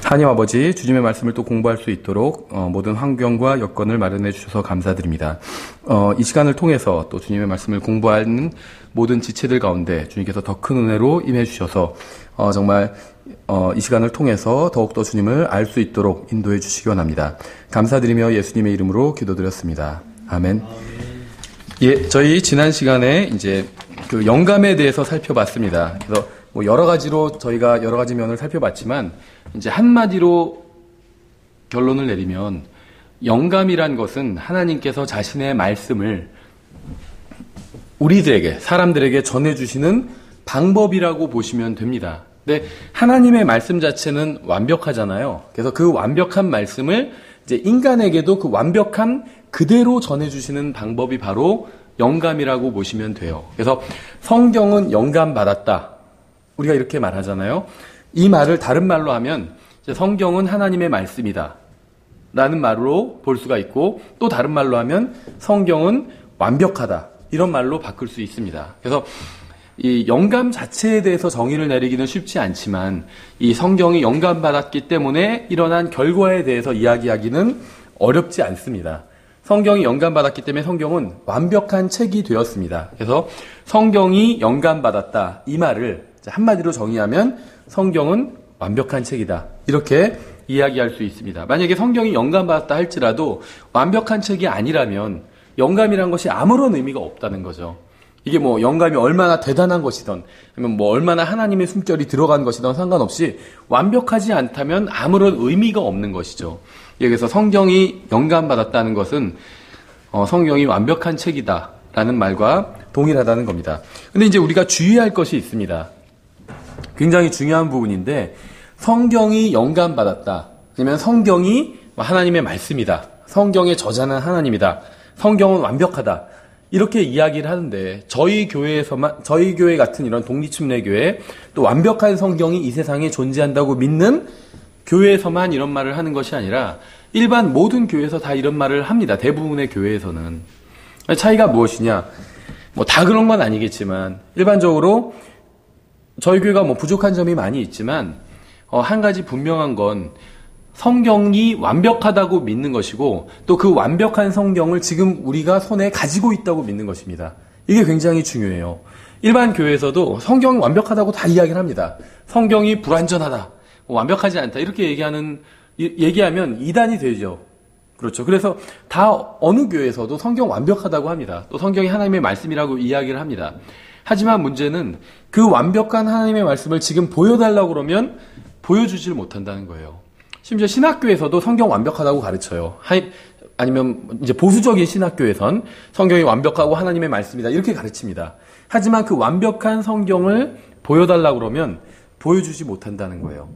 하나님 아버지, 주님의 말씀을 또 공부할 수 있도록 모든 환경과 여건을 마련해 주셔서 감사드립니다. 이 시간을 통해서 또 주님의 말씀을 공부하는 모든 지체들 가운데 주님께서 더 큰 은혜로 임해 주셔서 정말 이 시간을 통해서 더욱더 주님을 알 수 있도록 인도해 주시기 원합니다. 감사드리며 예수님의 이름으로 기도드렸습니다. 아멘. 예, 저희 지난 시간에 이제 그 영감에 대해서 살펴봤습니다. 그래서 뭐 여러 가지로 저희가 여러 가지 면을 살펴봤지만 이제 한마디로 결론을 내리면 영감이란 것은 하나님께서 자신의 말씀을 우리들에게, 사람들에게 전해주시는 방법이라고 보시면 됩니다. 근데 하나님의 말씀 자체는 완벽하잖아요. 그래서 그 완벽한 말씀을 이제 인간에게도 그 완벽한 그대로 전해주시는 방법이 바로 영감이라고 보시면 돼요. 그래서 성경은 영감받았다. 우리가 이렇게 말하잖아요. 이 말을 다른 말로 하면 성경은 하나님의 말씀이다 라는 말로 볼 수가 있고, 또 다른 말로 하면 성경은 완벽하다 이런 말로 바꿀 수 있습니다. 그래서 이 영감 자체에 대해서 정의를 내리기는 쉽지 않지만 이 성경이 영감받았기 때문에 일어난 결과에 대해서 이야기하기는 어렵지 않습니다. 성경이 영감받았기 때문에 성경은 완벽한 책이 되었습니다. 그래서 성경이 영감받았다 이 말을 한마디로 정의하면 성경은 완벽한 책이다 이렇게 이야기할 수 있습니다. 만약에 성경이 영감받았다 할지라도 완벽한 책이 아니라면 영감이란 것이 아무런 의미가 없다는 거죠. 이게 뭐 영감이 얼마나 대단한 것이든 아니면 뭐 얼마나 하나님의 숨결이 들어간 것이든 상관없이 완벽하지 않다면 아무런 의미가 없는 것이죠. 여기서 성경이 영감받았다는 것은 성경이 완벽한 책이다 라는 말과 동일하다는 겁니다. 근데 이제 우리가 주의할 것이 있습니다. 굉장히 중요한 부분인데, 성경이 영감받았다. 그러면 성경이 하나님의 말씀이다. 성경의 저자는 하나님이다. 성경은 완벽하다. 이렇게 이야기를 하는데, 저희 교회 같은 이런 독립침례교회, 또 완벽한 성경이 이 세상에 존재한다고 믿는 교회에서만 이런 말을 하는 것이 아니라 일반 모든 교회에서 다 이런 말을 합니다. 대부분의 교회에서는. 차이가 무엇이냐? 뭐 다 그런 건 아니겠지만 일반적으로 저희 교회가 뭐 부족한 점이 많이 있지만 한 가지 분명한 건 성경이 완벽하다고 믿는 것이고, 또 그 완벽한 성경을 지금 우리가 손에 가지고 있다고 믿는 것입니다. 이게 굉장히 중요해요. 일반 교회에서도 성경이 완벽하다고 다 이야기를 합니다. 성경이 불완전하다, 완벽하지 않다 이렇게 얘기하면 이단이 되죠. 그렇죠. 그래서 다 어느 교회에서도 성경 완벽하다고 합니다. 또 성경이 하나님의 말씀이라고 이야기를 합니다. 하지만 문제는 그 완벽한 하나님의 말씀을 지금 보여달라고 그러면 보여주질 못한다는 거예요. 심지어 신학교에서도 성경 완벽하다고 가르쳐요. 아니면 이제 보수적인 신학교에선 성경이 완벽하고 하나님의 말씀이다 이렇게 가르칩니다. 하지만 그 완벽한 성경을 보여달라고 그러면 보여주지 못한다는 거예요.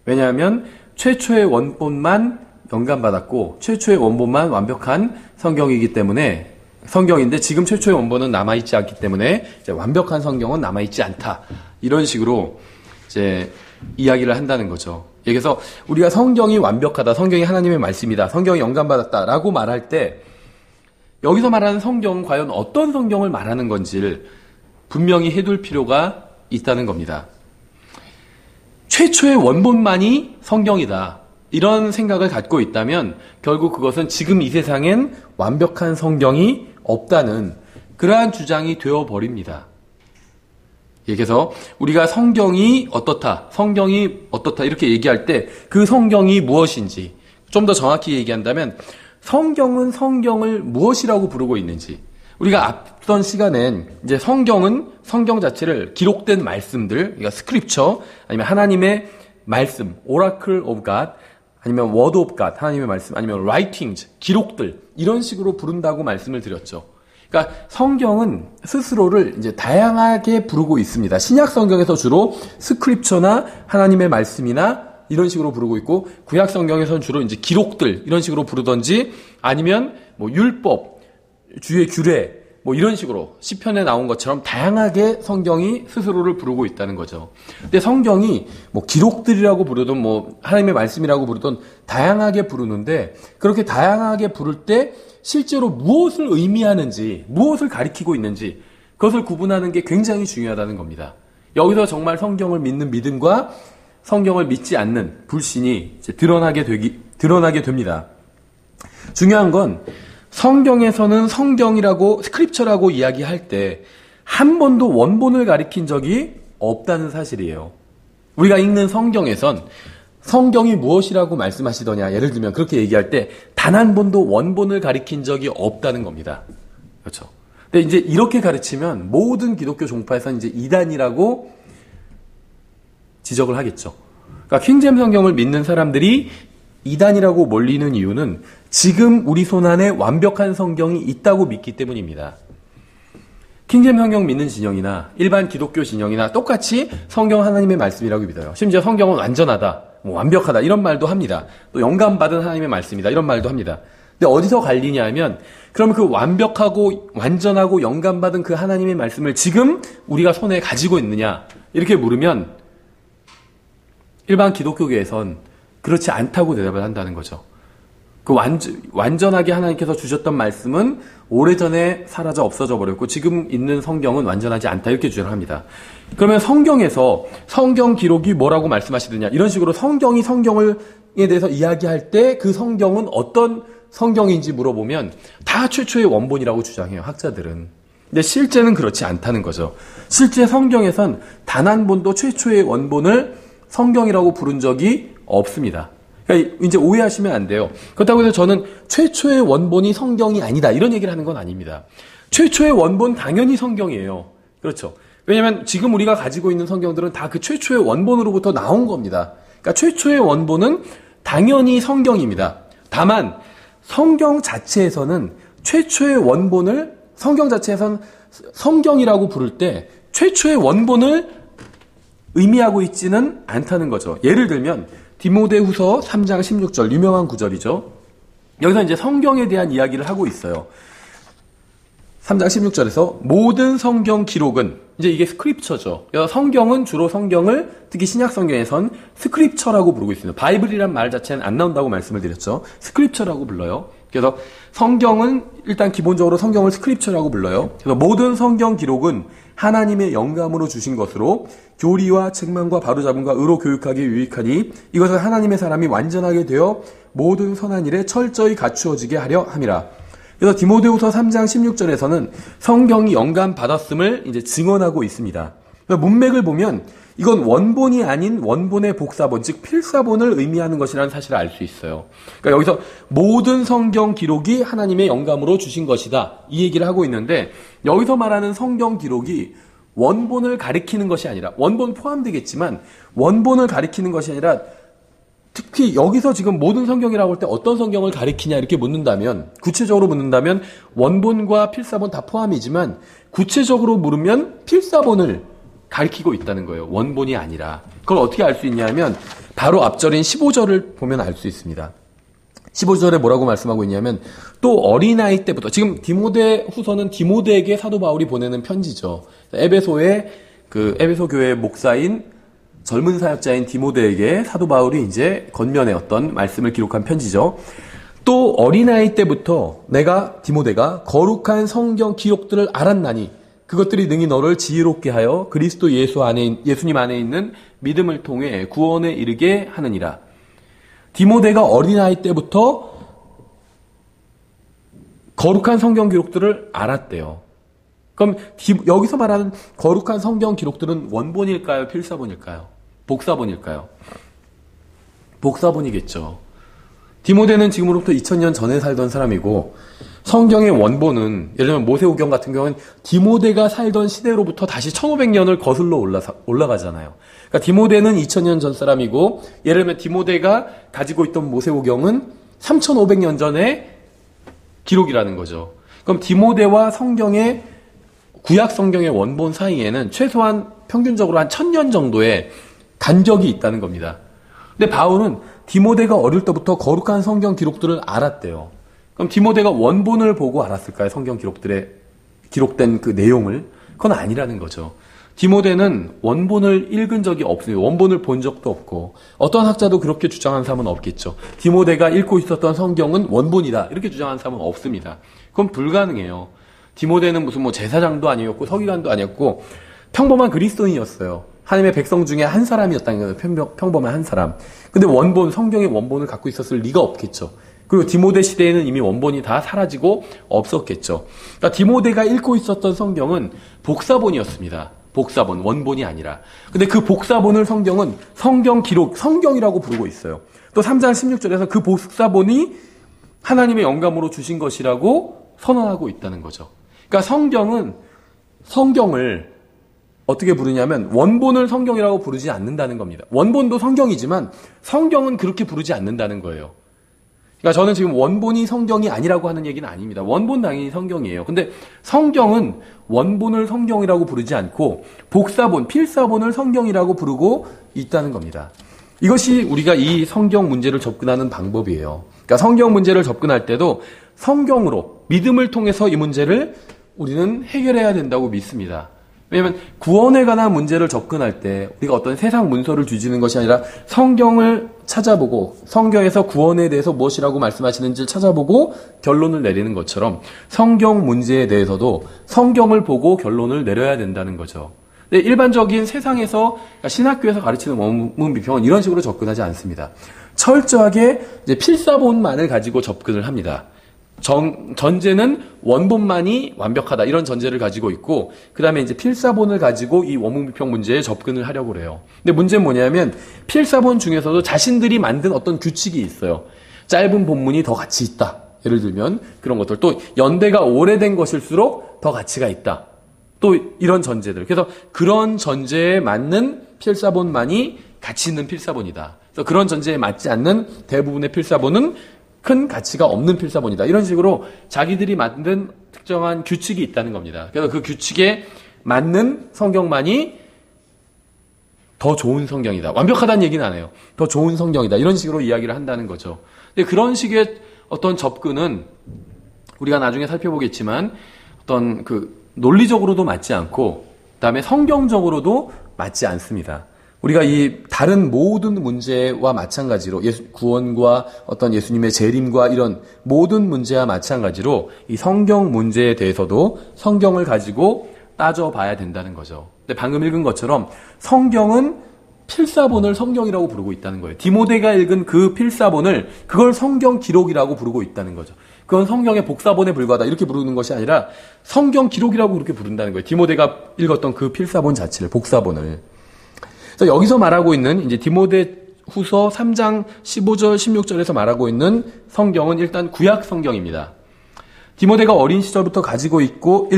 왜냐하면 최초의 원본만 영감받았고 최초의 원본만 완벽한 성경이기 때문에, 성경인데 지금 최초의 원본은 남아있지 않기 때문에 이제 완벽한 성경은 남아있지 않다 이런 식으로 이제 이야기를 한다는 거죠. 그래서 우리가 성경이 완벽하다, 성경이 하나님의 말씀이다, 성경이 영감받았다라고 말할 때 여기서 말하는 성경은 과연 어떤 성경을 말하는 건지를 분명히 해둘 필요가 있다는 겁니다. 최초의 원본만이 성경이다 이런 생각을 갖고 있다면 결국 그것은 지금 이 세상엔 완벽한 성경이 없다는 그러한 주장이 되어버립니다. 그래서 우리가 성경이 어떻다 이렇게 얘기할 때 그 성경이 무엇인지 좀 더 정확히 얘기한다면 성경은 성경을 무엇이라고 부르고 있는지, 우리가 앞선 시간엔 이제 성경은 성경 자체를 기록된 말씀들, 그러니까 스크립처 아니면 하나님의 말씀, 오라클 오브 갓 아니면 워드 오브 갓, 하나님의 말씀, 아니면 라이팅즈, 기록들 이런 식으로 부른다고 말씀을 드렸죠. 그러니까 성경은 스스로를 이제 다양하게 부르고 있습니다. 신약 성경에서 주로 스크립처나 하나님의 말씀이나 이런 식으로 부르고 있고, 구약 성경에서는 주로 이제 기록들 이런 식으로 부르던지, 아니면 뭐 율법, 주의 규례 뭐 이런 식으로 시편에 나온 것처럼 다양하게 성경이 스스로를 부르고 있다는 거죠. 근데 성경이 뭐 기록들이라고 부르든 뭐 하나님의 말씀이라고 부르든 다양하게 부르는데, 그렇게 다양하게 부를 때 실제로 무엇을 의미하는지, 무엇을 가리키고 있는지 그것을 구분하는 게 굉장히 중요하다는 겁니다. 여기서 정말 성경을 믿는 믿음과 성경을 믿지 않는 불신이 이제 드러나게 됩니다. 중요한 건 성경에서는 성경이라고 스크립처라고 이야기할 때 한 번도 원본을 가리킨 적이 없다는 사실이에요. 우리가 읽는 성경에선 성경이 무엇이라고 말씀하시더냐, 예를 들면 그렇게 얘기할 때 단 한 번도 원본을 가리킨 적이 없다는 겁니다. 그렇죠. 근데 이제 이렇게 가르치면 모든 기독교 종파에서 이제 이단이라고 지적을 하겠죠. 그러니까 킹제임스 성경을 믿는 사람들이 이단이라고 몰리는 이유는 지금 우리 손안에 완벽한 성경이 있다고 믿기 때문입니다. 킹제임스 성경 믿는 진영이나 일반 기독교 진영이나 똑같이 성경 하나님의 말씀이라고 믿어요. 심지어 성경은 완전하다, 완벽하다 이런 말도 합니다. 또 영감받은 하나님의 말씀이다 이런 말도 합니다. 근데 어디서 갈리냐 하면 그럼 그 완벽하고 완전하고 영감받은 그 하나님의 말씀을 지금 우리가 손에 가지고 있느냐 이렇게 물으면 일반 기독교계에선 그렇지 않다고 대답을 한다는 거죠. 그 완전하게 하나님께서 주셨던 말씀은 오래전에 사라져 없어져 버렸고 지금 있는 성경은 완전하지 않다 이렇게 주장을 합니다. 그러면 성경에서 성경 기록이 뭐라고 말씀하시느냐 이런 식으로 성경이 성경에 대해서 이야기할 때 그 성경은 어떤 성경인지 물어보면 다 최초의 원본이라고 주장해요. 학자들은. 근데 실제는 그렇지 않다는 거죠. 실제 성경에선 단 한 번도 최초의 원본을 성경이라고 부른 적이 없습니다. 그러니까 이제 오해하시면 안 돼요. 그렇다고 해서 저는 최초의 원본이 성경이 아니다 이런 얘기를 하는 건 아닙니다. 최초의 원본 당연히 성경이에요. 그렇죠. 왜냐하면 지금 우리가 가지고 있는 성경들은 다 그 최초의 원본으로부터 나온 겁니다. 그러니까 최초의 원본은 당연히 성경입니다. 다만 성경 자체에서는 최초의 원본을 성경 자체에서는 성경이라고 부를 때 최초의 원본을 의미하고 있지는 않다는 거죠. 예를 들면 디모데후서 3장 16절 유명한 구절이죠. 여기서 이제 성경에 대한 이야기를 하고 있어요. 3장 16절에서 모든 성경 기록은 이제 이게 스크립처죠. 성경은 주로 성경을 특히 신약 성경에선 스크립처라고 부르고 있습니다. 바이블이란 말 자체는 안 나온다고 말씀을 드렸죠. 스크립처라고 불러요. 그래서 성경은 일단 기본적으로 성경을 스크립처라고 불러요. 그래서 모든 성경 기록은 하나님의 영감으로 주신 것으로 교리와 책망과 바로잡음과 의로 교육하기에 유익하니 이것은 하나님의 사람이 완전하게 되어 모든 선한 일에 철저히 갖추어지게 하려 함이라. 그래서 디모데후서 3장 16절에서는 성경이 영감 받았음을 이제 증언하고 있습니다. 문맥을 보면 이건 원본이 아닌 원본의 복사본, 즉 필사본을 의미하는 것이라는 사실을 알 수 있어요. 그러니까 여기서 모든 성경 기록이 하나님의 영감으로 주신 것이다. 이 얘기를 하고 있는데 여기서 말하는 성경 기록이 원본을 가리키는 것이 아니라 원본 포함되겠지만 원본을 가리키는 것이 아니라 특히 여기서 지금 모든 성경이라고 할 때 어떤 성경을 가리키냐 이렇게 묻는다면 구체적으로 묻는다면 원본과 필사본 다 포함이지만 구체적으로 물으면 필사본을 가리키고 있다는 거예요. 원본이 아니라. 그걸 어떻게 알 수 있냐면 바로 앞절인 15절을 보면 알 수 있습니다. 15절에 뭐라고 말씀하고 있냐면 또 어린아이 때부터 지금 디모데 후서는 디모데에게 사도 바울이 보내는 편지죠. 에베소의 에베소 교회의 목사인 젊은 사역자인 디모데에게 사도 바울이 이제 겉면에 어떤 말씀을 기록한 편지죠. 또 어린아이 때부터 디모데가 거룩한 성경 기록들을 알았나니 그것들이 능히 너를 지혜롭게 하여 그리스도 예수님 안에 있는 믿음을 통해 구원에 이르게 하느니라. 디모데가 어린아이 때부터 거룩한 성경 기록들을 알았대요. 그럼 여기서 말하는 거룩한 성경 기록들은 원본일까요? 필사본일까요? 복사본일까요? 복사본이겠죠. 디모데는 지금으로부터 2000년 전에 살던 사람이고 성경의 원본은 예를 들면 모세오경 같은 경우는 디모데가 살던 시대로부터 다시 1500년을 거슬러 올라가잖아요. 그러니까 디모데는 2000년 전 사람이고 예를 들면 디모데가 가지고 있던 모세오경은 3500년 전의 기록이라는 거죠. 그럼 디모데와 구약 성경의 원본 사이에는 최소한 평균적으로 한 1000년 정도의 간격이 있다는 겁니다. 근데 바울은 디모데가 어릴 때부터 거룩한 성경 기록들을 알았대요. 그럼 디모데가 원본을 보고 알았을까요? 성경 기록들에 기록된 그 내용을? 그건 아니라는 거죠. 디모데는 원본을 읽은 적이 없어요. 원본을 본 적도 없고 어떤 학자도 그렇게 주장한 사람은 없겠죠. 디모데가 읽고 있었던 성경은 원본이다 이렇게 주장한 사람은 없습니다. 그건 불가능해요. 디모데는 무슨 제사장도 아니었고 서기관도 아니었고 평범한 그리스도인이었어요. 하나님의 백성 중에 한 사람이었다는 거예요. 평범한 한 사람. 근데 성경의 원본을 갖고 있었을 리가 없겠죠. 그리고 디모데 시대에는 이미 원본이 다 사라지고 없었겠죠. 그러니까 디모데가 읽고 있었던 성경은 복사본이었습니다. 복사본, 원본이 아니라. 근데 그 복사본을 성경은 성경 기록, 성경이라고 부르고 있어요. 또 3장 16절에서 그 복사본이 하나님의 영감으로 주신 것이라고 선언하고 있다는 거죠. 그러니까 성경을 어떻게 부르냐면 원본을 성경이라고 부르지 않는다는 겁니다. 원본도 성경이지만 성경은 그렇게 부르지 않는다는 거예요. 그러니까 저는 지금 원본이 성경이 아니라고 하는 얘기는 아닙니다. 원본 당연히 성경이에요. 근데 성경은 원본을 성경이라고 부르지 않고 복사본, 필사본을 성경이라고 부르고 있다는 겁니다. 이것이 우리가 이 성경 문제를 접근하는 방법이에요. 그러니까 성경 문제를 접근할 때도 성경으로 믿음을 통해서 이 문제를 우리는 해결해야 된다고 믿습니다. 왜냐하면 구원에 관한 문제를 접근할 때 우리가 어떤 세상 문서를 뒤지는 것이 아니라 성경을 찾아보고 성경에서 구원에 대해서 무엇이라고 말씀하시는지를 찾아보고 결론을 내리는 것처럼 성경 문제에 대해서도 성경을 보고 결론을 내려야 된다는 거죠. 근데 일반적인 세상에서 신학교에서 가르치는 원문 비평은 이런 식으로 접근하지 않습니다. 철저하게 이제 필사본만을 가지고 접근을 합니다. 전제는 원본만이 완벽하다 이런 전제를 가지고 있고 그 다음에 이제 필사본을 가지고 이 원문비평 문제에 접근을 하려고 그래요. 근데 문제는 뭐냐면 필사본 중에서도 자신들이 만든 어떤 규칙이 있어요. 짧은 본문이 더 가치 있다. 예를 들면 그런 것들. 또 연대가 오래된 것일수록 더 가치가 있다. 또 이런 전제들. 그래서 그런 전제에 맞는 필사본만이 가치 있는 필사본이다. 그래서 그런 전제에 맞지 않는 대부분의 필사본은 큰 가치가 없는 필사본이다. 이런 식으로 자기들이 만든 특정한 규칙이 있다는 겁니다. 그래서 그 규칙에 맞는 성경만이 더 좋은 성경이다. 완벽하다는 얘기는 안 해요. 더 좋은 성경이다. 이런 식으로 이야기를 한다는 거죠. 근데 그런 식의 어떤 접근은 우리가 나중에 살펴보겠지만 어떤 논리적으로도 맞지 않고 그다음에 성경적으로도 맞지 않습니다. 우리가 이 다른 모든 문제와 마찬가지로 구원과 어떤 예수님의 재림과 이런 모든 문제와 마찬가지로 이 성경 문제에 대해서도 성경을 가지고 따져봐야 된다는 거죠. 근데 방금 읽은 것처럼 성경은 필사본을 성경이라고 부르고 있다는 거예요. 디모데가 읽은 그 필사본을 그걸 성경 기록이라고 부르고 있다는 거죠. 그건 성경의 복사본에 불과하다 이렇게 부르는 것이 아니라 성경 기록이라고 그렇게 부른다는 거예요. 디모데가 읽었던 그 필사본 자체를, 복사본을. 그래서 여기서 말하고 있는 이제 디모데 후서 3장 15절 16절에서 말하고 있는 성경은 일단 구약 성경입니다. 디모데가 어린 시절부터 가지고 있고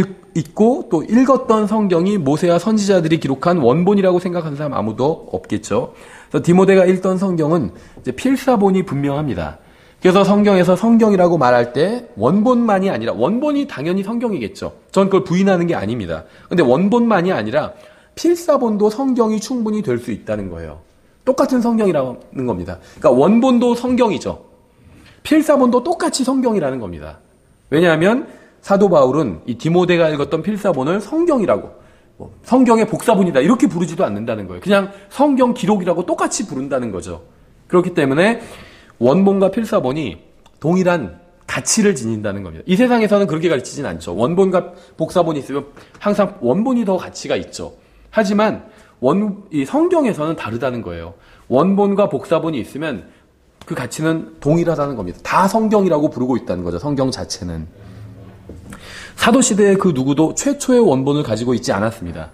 또 읽었던 성경이 모세와 선지자들이 기록한 원본이라고 생각하는 사람 아무도 없겠죠. 그래서 디모데가 읽던 성경은 이제 필사본이 분명합니다. 그래서 성경에서 성경이라고 말할 때 원본만이 아니라 원본이 당연히 성경이겠죠. 전 그걸 부인하는 게 아닙니다. 근데 원본만이 아니라 필사본도 성경이 충분히 될 수 있다는 거예요. 똑같은 성경이라는 겁니다. 그러니까 원본도 성경이죠. 필사본도 똑같이 성경이라는 겁니다. 왜냐하면 사도 바울은 이 디모데가 읽었던 필사본을 성경이라고, 성경의 복사본이다 이렇게 부르지도 않는다는 거예요. 그냥 성경 기록이라고 똑같이 부른다는 거죠. 그렇기 때문에 원본과 필사본이 동일한 가치를 지닌다는 겁니다. 이 세상에서는 그렇게 가르치진 않죠. 원본과 복사본이 있으면 항상 원본이 더 가치가 있죠. 하지만 이 성경에서는 다르다는 거예요. 원본과 복사본이 있으면 그 가치는 동일하다는 겁니다. 다 성경이라고 부르고 있다는 거죠. 성경 자체는. 사도시대의 그 누구도 최초의 원본을 가지고 있지 않았습니다.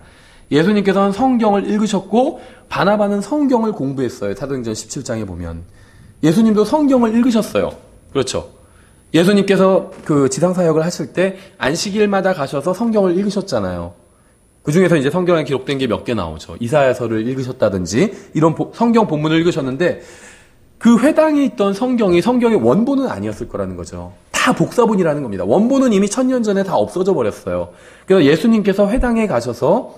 예수님께서는 성경을 읽으셨고 바나바는 성경을 공부했어요. 사도행전 17장에 보면. 예수님도 성경을 읽으셨어요. 그렇죠. 예수님께서 그 지상사역을 하실 때 안식일마다 가셔서 성경을 읽으셨잖아요. 그 중에서 이제 성경에 기록된 게 몇 개 나오죠. 이사야서를 읽으셨다든지 이런 성경 본문을 읽으셨는데 그 회당에 있던 성경의 원본은 아니었을 거라는 거죠. 다 복사본이라는 겁니다. 원본은 이미 1000년 전에 다 없어져 버렸어요. 그래서 예수님께서 회당에 가셔서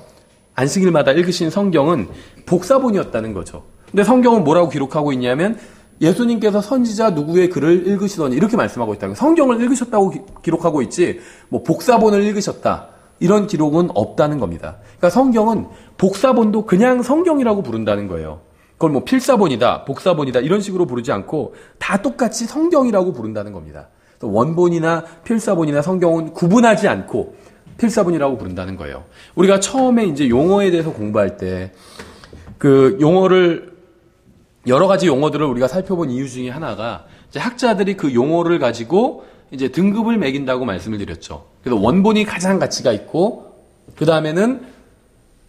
안식일마다 읽으신 성경은 복사본이었다는 거죠. 근데 성경은 뭐라고 기록하고 있냐면 예수님께서 선지자 누구의 글을 읽으시더니 이렇게 말씀하고 있다는 거예요. 성경을 읽으셨다고 기록하고 있지 뭐 복사본을 읽으셨다. 이런 기록은 없다는 겁니다. 그러니까 성경은 복사본도 그냥 성경이라고 부른다는 거예요. 그걸 뭐 필사본이다, 복사본이다 이런 식으로 부르지 않고 다 똑같이 성경이라고 부른다는 겁니다. 원본이나 필사본이나 성경은 구분하지 않고 필사본이라고 부른다는 거예요. 우리가 처음에 이제 용어에 대해서 공부할 때 그 용어를 여러 가지 용어들을 우리가 살펴본 이유 중에 하나가 이제 학자들이 그 용어를 가지고 이제 등급을 매긴다고 말씀을 드렸죠. 그래서 원본이 가장 가치가 있고 그 다음에는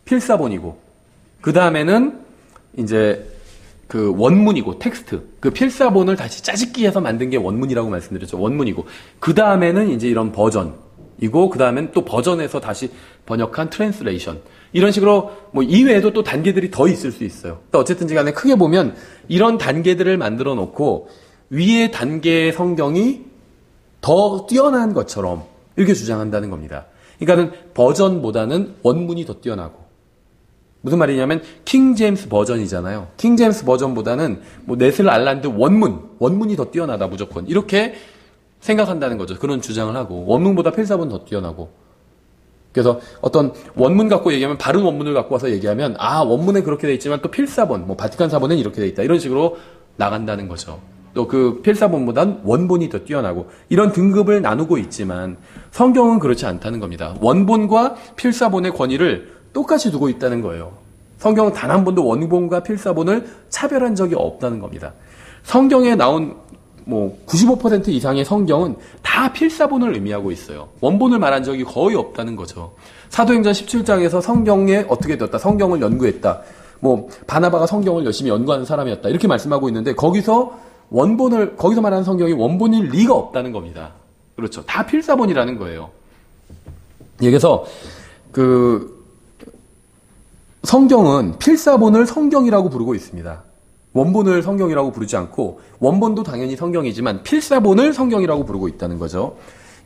필사본이고 그 다음에는 이제 그 원문이고 텍스트 그 필사본을 다시 짜집기해서 만든 게 원문이라고 말씀드렸죠. 원문이고 그 다음에는 이제 이런 버전이고 그 다음에는 또 버전에서 다시 번역한 트랜스레이션 이런 식으로 뭐 이외에도 또 단계들이 더 있을 수 있어요. 어쨌든지 간에 크게 보면 이런 단계들을 만들어 놓고 위의 단계의 성경이 더 뛰어난 것처럼 이렇게 주장한다는 겁니다. 그러니까는 버전보다는 원문이 더 뛰어나고 무슨 말이냐면 킹 제임스 버전이잖아요. 킹 제임스 버전보다는 뭐 네슬 알란드 원문이 더 뛰어나다 무조건 이렇게 생각한다는 거죠. 그런 주장을 하고 원문보다 필사본 더 뛰어나고 그래서 어떤 원문 갖고 얘기하면 바른 원문을 갖고 와서 얘기하면 원문에 그렇게 돼 있지만 또 필사본 뭐 바티칸 사본은 이렇게 돼 있다 이런 식으로 나간다는 거죠. 또 그 필사본보단 원본이 더 뛰어나고 이런 등급을 나누고 있지만 성경은 그렇지 않다는 겁니다. 원본과 필사본의 권위를 똑같이 두고 있다는 거예요. 성경은 단 한 번도 원본과 필사본을 차별한 적이 없다는 겁니다. 성경에 나온 뭐 95% 이상의 성경은 다 필사본을 의미하고 있어요. 원본을 말한 적이 거의 없다는 거죠. 사도행전 17장에서 성경에 어떻게 되었다. 성경을 연구했다. 뭐 바나바가 성경을 열심히 연구하는 사람이었다. 이렇게 말씀하고 있는데 거기서 말하는 성경이 원본일 리가 없다는 겁니다. 그렇죠. 다 필사본이라는 거예요. 그래서 성경은 필사본을 성경이라고 부르고 있습니다. 원본을 성경이라고 부르지 않고 원본도 당연히 성경이지만 필사본을 성경이라고 부르고 있다는 거죠.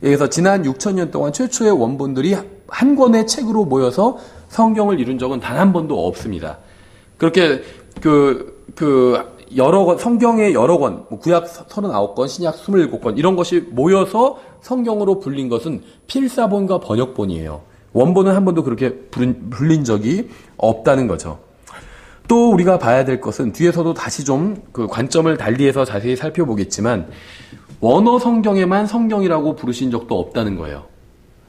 그래서 지난 6,000년 동안 최초의 원본들이 한 권의 책으로 모여서 성경을 이룬 적은 단 한 번도 없습니다. 그렇게 성경의 여러 권, 구약 39권, 신약 27권 이런 것이 모여서 성경으로 불린 것은 필사본과 번역본이에요. 원본은 한 번도 그렇게 불린 적이 없다는 거죠. 또 우리가 봐야 될 것은 뒤에서도 다시 좀 그 관점을 달리해서 자세히 살펴보겠지만 원어 성경에만 성경이라고 부르신 적도 없다는 거예요.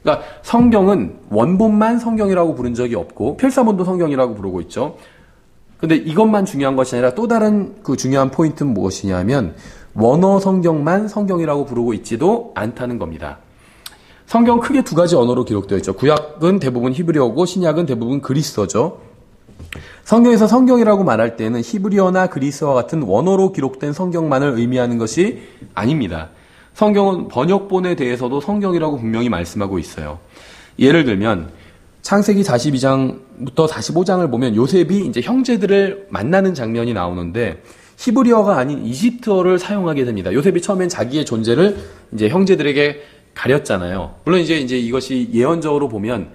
그러니까 성경은 원본만 성경이라고 부른 적이 없고 필사본도 성경이라고 부르고 있죠. 근데 이것만 중요한 것이 아니라 또 다른 그 중요한 포인트는 무엇이냐면 원어 성경만 성경이라고 부르고 있지도 않다는 겁니다. 성경은 크게 두 가지 언어로 기록되어 있죠. 구약은 대부분 히브리어고 신약은 대부분 그리스어죠. 성경에서 성경이라고 말할 때는 히브리어나 그리스어와 같은 원어로 기록된 성경만을 의미하는 것이 아닙니다. 성경은 번역본에 대해서도 성경이라고 분명히 말씀하고 있어요. 예를 들면 창세기 42장부터 45장을 보면 요셉이 이제 형제들을 만나는 장면이 나오는데 히브리어가 아닌 이집트어를 사용하게 됩니다. 요셉이 처음엔 자기의 존재를 이제 형제들에게 가렸잖아요. 물론 이제 이것이 예언적으로 보면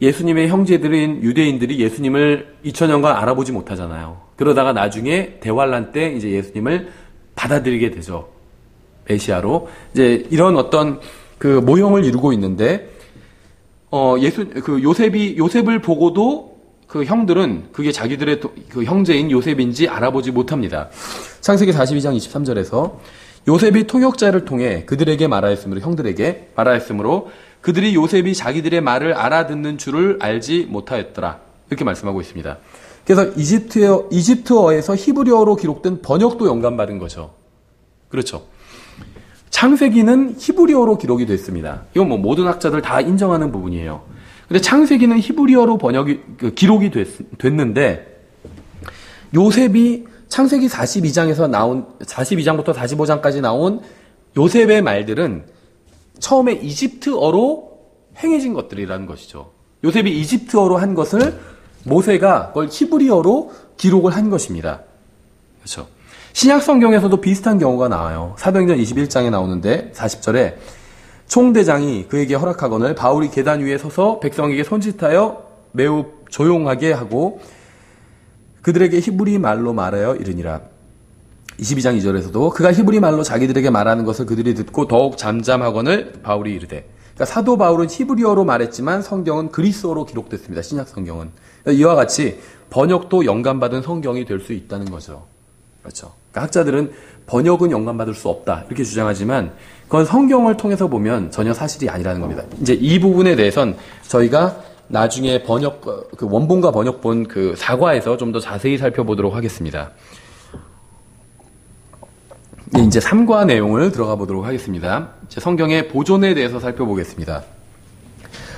예수님의 형제들인 유대인들이 예수님을 2000년간 알아보지 못하잖아요. 그러다가 나중에 대환란 때 이제 예수님을 받아들이게 되죠. 메시아로. 이제 이런 어떤 그 모형을 이루고 있는데 요셉을 보고도 그 형들은 그게 자기들의 그 형제인 요셉인지 알아보지 못합니다. 창세기 42장 23절에서 요셉이 통역자를 통해 그들에게 말하였으므로 형들에게 말하였으므로 그들이 요셉이 자기들의 말을 알아듣는 줄을 알지 못하였더라. 이렇게 말씀하고 있습니다. 그래서 이집트어에서 히브리어로 기록된 번역도 영감받은 거죠. 그렇죠. 창세기는 히브리어로 기록이 됐습니다. 이건 뭐 모든 학자들 다 인정하는 부분이에요. 근데 창세기는 히브리어로 기록이 됐는데 요셉이 창세기 42장부터 45장까지 나온 요셉의 말들은 처음에 이집트어로 행해진 것들이라는 것이죠. 요셉이 이집트어로 한 것을 모세가 그걸 히브리어로 기록을 한 것입니다. 그렇죠. 신약 성경에서도 비슷한 경우가 나와요. 사도행전 21장에 나오는데 40절에 총대장이 그에게 허락하거늘 바울이 계단 위에 서서 백성에게 손짓하여 매우 조용하게 하고 그들에게 히브리 말로 말하여 이르니라. 22장 2절에서도 그가 히브리 말로 자기들에게 말하는 것을 그들이 듣고 더욱 잠잠하거늘 바울이 이르되. 그러니까 사도 바울은 히브리어로 말했지만 성경은 그리스어로 기록됐습니다. 신약 성경은. 이와 같이 번역도 영감받은 성경이 될 수 있다는 거죠. 그렇죠. 그러니까 학자들은 번역은 영감받을 수 없다 이렇게 주장하지만 그건 성경을 통해서 보면 전혀 사실이 아니라는 겁니다. 이제 이 부분에 대해선 저희가 나중에 그 원본과 번역본 그 사과에서 좀 더 자세히 살펴보도록 하겠습니다. 이제 3과 내용을 들어가 보도록 하겠습니다. 이제 성경의 보존에 대해서 살펴보겠습니다.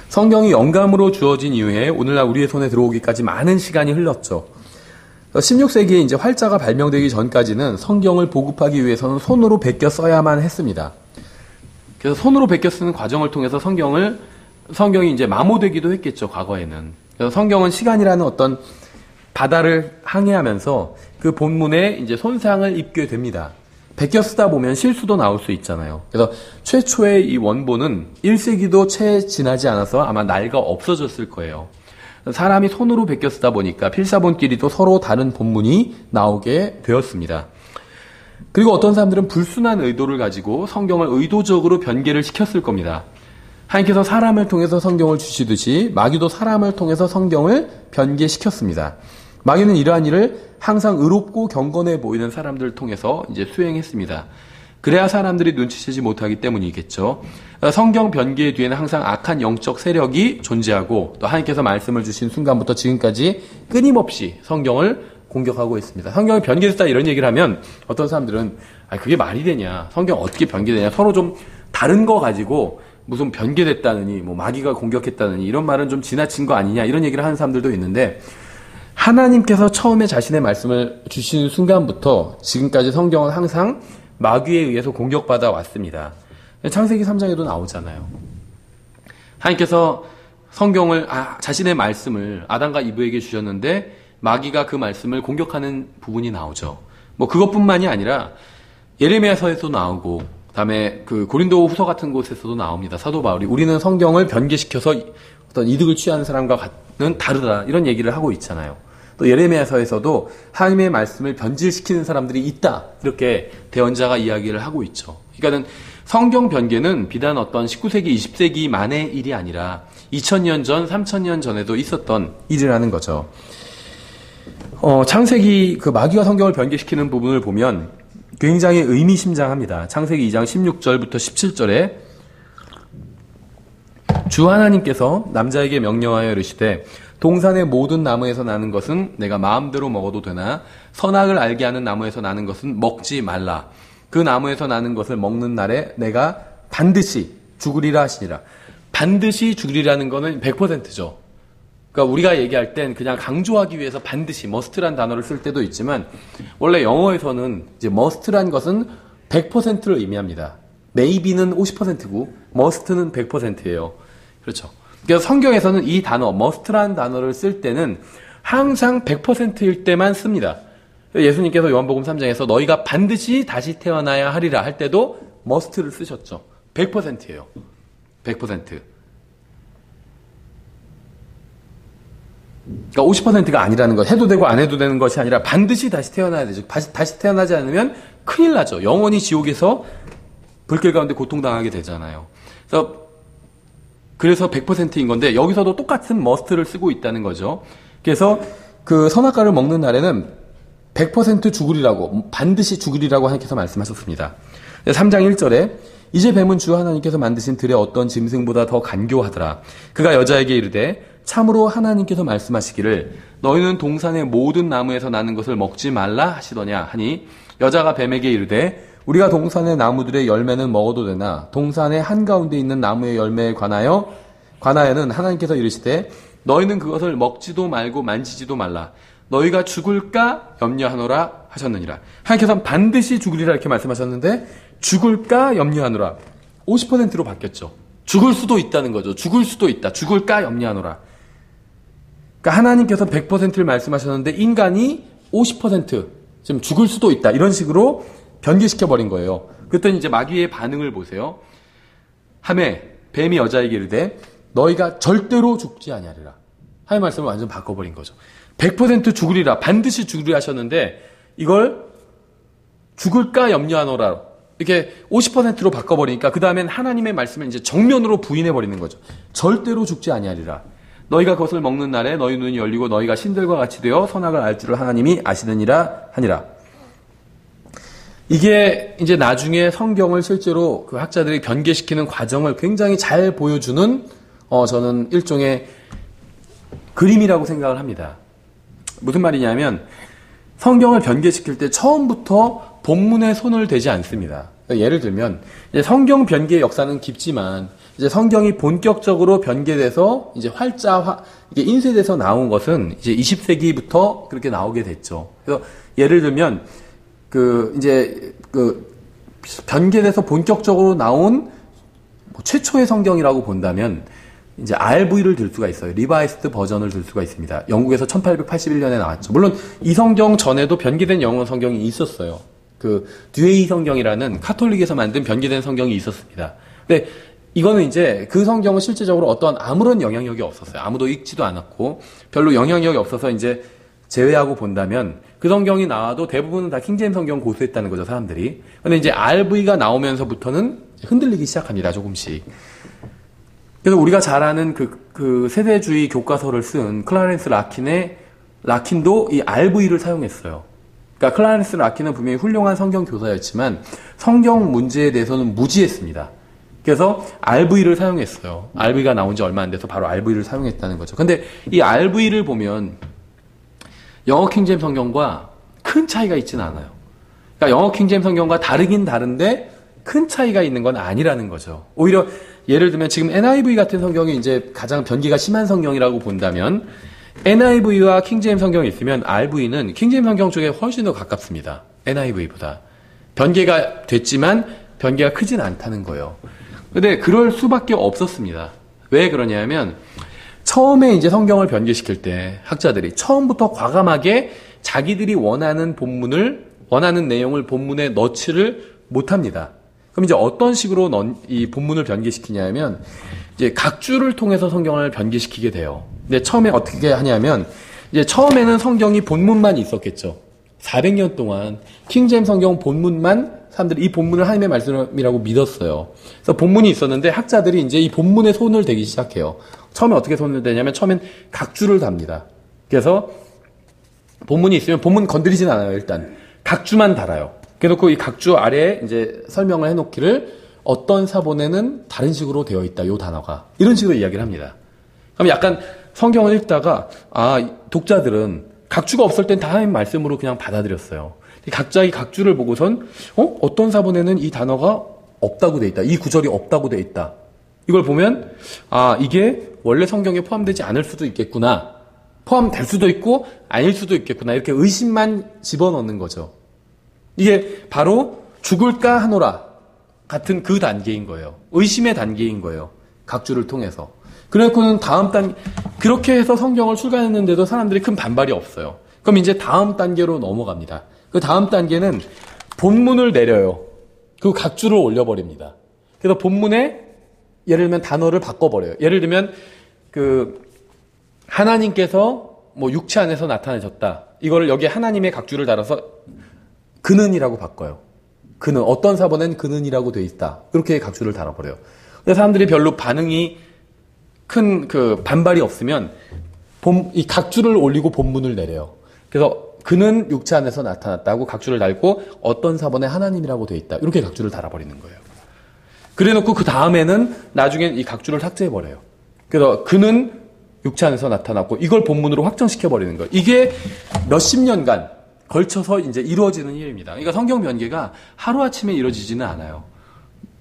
성경이 영감으로 주어진 이후에 오늘날 우리의 손에 들어오기까지 많은 시간이 흘렀죠. 16세기에 이제 활자가 발명되기 전까지는 성경을 보급하기 위해서는 손으로 베껴 써야만 했습니다. 그래서 손으로 베껴 쓰는 과정을 통해서 성경이 이제 마모되기도 했겠죠, 과거에는. 그래서 성경은 시간이라는 어떤 바다를 항해하면서 그 본문에 이제 손상을 입게 됩니다. 베껴 쓰다 보면 실수도 나올 수 있잖아요. 그래서 최초의 이 원본은 1세기도 채 지나지 않아서 아마 낡아 없어졌을 거예요. 사람이 손으로 베껴 쓰다 보니까 필사본끼리도 서로 다른 본문이 나오게 되었습니다. 그리고 어떤 사람들은 불순한 의도를 가지고 성경을 의도적으로 변개를 시켰을 겁니다. 하나님께서 사람을 통해서 성경을 주시듯이 마귀도 사람을 통해서 성경을 변개시켰습니다. 마귀는 이러한 일을 항상 의롭고 경건해 보이는 사람들을 통해서 이제 수행했습니다. 그래야 사람들이 눈치채지 못하기 때문이겠죠. 성경 변개의 뒤에는 항상 악한 영적 세력이 존재하고 또 하나님께서 말씀을 주신 순간부터 지금까지 끊임없이 성경을 공격하고 있습니다. 성경을 변개했다 이런 얘기를 하면 어떤 사람들은 그게 말이 되냐, 성경 어떻게 변개되냐, 서로 좀 다른 거 가지고 무슨 변개됐다느니 뭐 마귀가 공격했다느니 이런 말은 좀 지나친 거 아니냐 이런 얘기를 하는 사람들도 있는데, 하나님께서 처음에 자신의 말씀을 주신 순간부터 지금까지 성경은 항상 마귀에 의해서 공격받아 왔습니다. 창세기 3장에도 나오잖아요. 하나님께서 성경을 자신의 말씀을 아담과 이브에게 주셨는데 마귀가 그 말씀을 공격하는 부분이 나오죠. 뭐 그것뿐만이 아니라 예레미야서에도 나오고 그다음에 그 고린도 후서 같은 곳에서도 나옵니다. 사도 바울이 우리는 성경을 변개시켜서 어떤 이득을 취하는 사람과는 다르다 이런 얘기를 하고 있잖아요. 또 예레미야서에서도 하나님의 말씀을 변질시키는 사람들이 있다 이렇게 대언자가 이야기를 하고 있죠. 그러니까는 성경 변개는 비단 어떤 19세기, 20세기만의 일이 아니라 2000년 전, 3000년 전에도 있었던 일이라는 거죠. 창세기 그 마귀가 성경을 변개시키는 부분을 보면 굉장히 의미심장합니다. 창세기 2장 16절부터 17절에 주 하나님께서 남자에게 명령하여 이르시되 동산의 모든 나무에서 나는 것은 내가 마음대로 먹어도 되나 선악을 알게 하는 나무에서 나는 것은 먹지 말라. 그 나무에서 나는 것을 먹는 날에 내가 반드시 죽으리라 하시니라. 반드시 죽으리라는 거는 100%죠. 그러니까 우리가 얘기할 땐 그냥 강조하기 위해서 반드시 must란 단어를 쓸 때도 있지만 원래 영어에서는 이제 must란 것은 100%를 의미합니다. maybe는 50%고 must는 100%예요. 그렇죠. 그래서 성경에서는 이 단어 must란 단어를 쓸 때는 항상 100%일 때만 씁니다. 예수님께서 요한복음 3장에서 너희가 반드시 다시 태어나야 하리라 할 때도 must를 쓰셨죠. 100%예요. 100%. 그러니까 50%가 아니라는 것, 해도 되고 안 해도 되는 것이 아니라 반드시 다시 태어나야 되죠. 다시 태어나지 않으면 큰일 나죠. 영원히 지옥에서 불길 가운데 고통당하게 되잖아요. 그래서 100%인 건데 여기서도 똑같은 must를 쓰고 있다는 거죠. 그래서 그 선악과를 먹는 날에는 100% 죽으리라고, 반드시 죽으리라고 하나님께서 말씀하셨습니다. 3장 1절에 이제 뱀은 주 하나님께서 만드신 들의 어떤 짐승보다 더 간교하더라. 그가 여자에게 이르되 참으로 하나님께서 말씀하시기를 너희는 동산의 모든 나무에서 나는 것을 먹지 말라 하시더냐 하니 여자가 뱀에게 이르되 우리가 동산의 나무들의 열매는 먹어도 되나 동산의 한가운데 있는 나무의 열매에 관하여는 하나님께서 이르시되 너희는 그것을 먹지도 말고 만지지도 말라. 너희가 죽을까 염려하노라 하셨느니라. 하나님께서는 반드시 죽으리라 이렇게 말씀하셨는데 죽을까 염려하노라 50%로 바뀌었죠. 죽을 수도 있다는 거죠. 죽을 수도 있다. 죽을까 염려하노라. 그러니까 하나님께서 100%를 말씀하셨는데 인간이 50% 지금 죽을 수도 있다. 이런 식으로 변개시켜버린 거예요. 그랬더니 이제 마귀의 반응을 보세요. 하매 뱀이 여자에게 이르되 너희가 절대로 죽지 아니하리라. 하나님의 말씀을 완전 바꿔버린 거죠. 100% 죽으리라. 반드시 죽으리라 하셨는데 이걸 죽을까 염려하노라. 이렇게 50%로 바꿔버리니까 그 다음엔 하나님의 말씀을 이제 정면으로 부인해버리는 거죠. 절대로 죽지 아니하리라. 너희가 그것을 먹는 날에 너희 눈이 열리고 너희가 신들과 같이 되어 선악을 알 줄을 하나님이 아시느니라 하니라. 이게 이제 나중에 성경을 실제로 그 학자들이 변개시키는 과정을 굉장히 잘 보여주는 저는 일종의 그림이라고 생각을 합니다. 무슨 말이냐면 성경을 변개시킬 때 처음부터 본문에 손을 대지 않습니다. 그러니까 예를 들면 이제 성경 변개의 역사는 깊지만 이제 성경이 본격적으로 변개돼서 이제 이게 인쇄돼서 나온 것은 이제 20세기부터 그렇게 나오게 됐죠. 그래서 예를 들면 이제 변개돼서 본격적으로 나온 최초의 성경이라고 본다면 이제 RV를 들 수가 있어요. 리바이스드 버전을 들 수가 있습니다. 영국에서 1881년에 나왔죠. 물론 이 성경 전에도 변개된 영어 성경이 있었어요. 듀에이 성경이라는 카톨릭에서 만든 변개된 성경이 있었습니다. 근데 이거는 이제 그 성경은 실제적으로 아무런 영향력이 없었어요. 아무도 읽지도 않았고 별로 영향력이 없어서 이제 제외하고 본다면 그 성경이 나와도 대부분은 다 킹제임스 성경 고수했다는 거죠, 사람들이. 근데 이제 RV가 나오면서부터는 흔들리기 시작합니다, 조금씩. 그래서 우리가 잘 아는 그 세대주의 교과서를 쓴 클라렌스 라킨도 이 RV를 사용했어요. 그러니까 클라렌스 라킨은 분명히 훌륭한 성경 교사였지만 성경 문제에 대해서는 무지했습니다. 그래서 RV를 사용했어요. RV가 나온 지 얼마 안 돼서 바로 RV를 사용했다는 거죠. 근데 이 RV를 보면 영어 킹제임스 성경과 큰 차이가 있지는 않아요. 그러니까 영어 킹제임스 성경과 다르긴 다른데 큰 차이가 있는 건 아니라는 거죠. 오히려 예를 들면 지금 NIV 같은 성경이 이제 가장 변기가 심한 성경이라고 본다면 NIV와 킹제임스 성경이 있으면 RV는 킹제임스 성경 쪽에 훨씬 더 가깝습니다. NIV보다. 변개가 됐지만 변개가 크진 않다는 거예요. 근데 그럴 수밖에 없었습니다. 왜 그러냐면 처음에 이제 성경을 변개시킬 때 학자들이 처음부터 과감하게 자기들이 원하는 내용을 본문에 넣지를 못합니다. 그럼 이제 어떤 식으로 이 본문을 변개시키냐면 이제 각주를 통해서 성경을 변개시키게 돼요. 근데 처음에 어떻게 하냐면 이제 처음에는 성경이 본문만 있었겠죠. 400년 동안 킹제임스 성경 본문만 사람들이 이 본문을 하나님의 말씀이라고 믿었어요. 그래서 본문이 있었는데 학자들이 이제 이 본문에 손을 대기 시작해요. 처음에 어떻게 손을 대냐면 처음엔 각주를 답니다. 그래서 본문이 있으면 본문 건드리진 않아요, 일단. 각주만 달아요. 그래놓고 이 각주 아래에 이제 설명을 해놓기를 어떤 사본에는 다른 식으로 되어 있다, 요 단어가. 이런 식으로 이야기를 합니다. 그럼 약간 성경을 읽다가, 독자들은 각주가 없을 땐 다 하나님 말씀으로 그냥 받아들였어요. 각자의 각주를 보고선, 어떤 사본에는 이 단어가 없다고 돼 있다. 이 구절이 없다고 돼 있다. 이걸 보면, 이게 원래 성경에 포함되지 않을 수도 있겠구나. 포함될 수도 있고, 아닐 수도 있겠구나. 이렇게 의심만 집어넣는 거죠. 이게 바로 죽을까 하노라 같은 그 단계인 거예요. 의심의 단계인 거예요. 각주를 통해서. 그래놓고는 그렇게 해서 성경을 출간했는데도 사람들이 큰 반발이 없어요. 그럼 이제 다음 단계로 넘어갑니다. 그 다음 단계는 본문을 내려요. 그 각주를 올려버립니다. 그래서 본문에 예를 들면 단어를 바꿔버려요. 예를 들면 하나님께서 육체 안에서 나타나셨다. 이거를 여기에 하나님의 각주를 달아서 그는이라고 바꿔요. 그는 어떤 사본엔 그는이라고 돼 있다. 그렇게 각주를 달아버려요. 근데 사람들이 별로 반응이 큰 반발이 없으면 이 각주를 올리고 본문을 내려요. 그래서 그는 육체 안에서 나타났다고 각주를 달고 어떤 사본에 하나님이라고 돼 있다. 이렇게 각주를 달아버리는 거예요. 그래놓고 그 다음에는 나중에 이 각주를 삭제해버려요. 그래서 그는 육체 안에서 나타났고 이걸 본문으로 확정시켜버리는 거예요. 이게 몇십 년간 걸쳐서 이제 이루어지는 일입니다. 그러니까 성경 변개가 하루아침에 이루어지지는 않아요.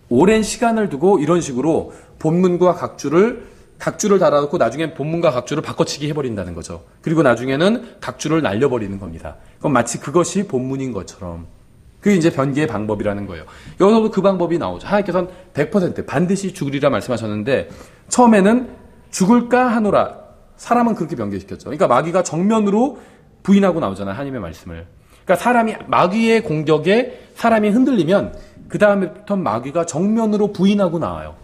오랜 시간을 두고 이런 식으로 본문과 각주를 달아놓고 나중엔 본문과 각주를 바꿔치기 해버린다는 거죠. 그리고 나중에는 각주를 날려버리는 겁니다. 그럼 마치 그것이 본문인 것처럼. 그게 이제 변개의 방법이라는 거예요. 여기서도 그 방법이 나오죠. 하나님께서는 100% 반드시 죽으리라 말씀하셨는데 처음에는 죽을까 하노라. 사람은 그렇게 변개시켰죠. 그러니까 마귀가 정면으로 부인하고 나오잖아요. 하나님의 말씀을. 그러니까 마귀의 공격에 사람이 흔들리면 그 다음부터 마귀가 정면으로 부인하고 나와요.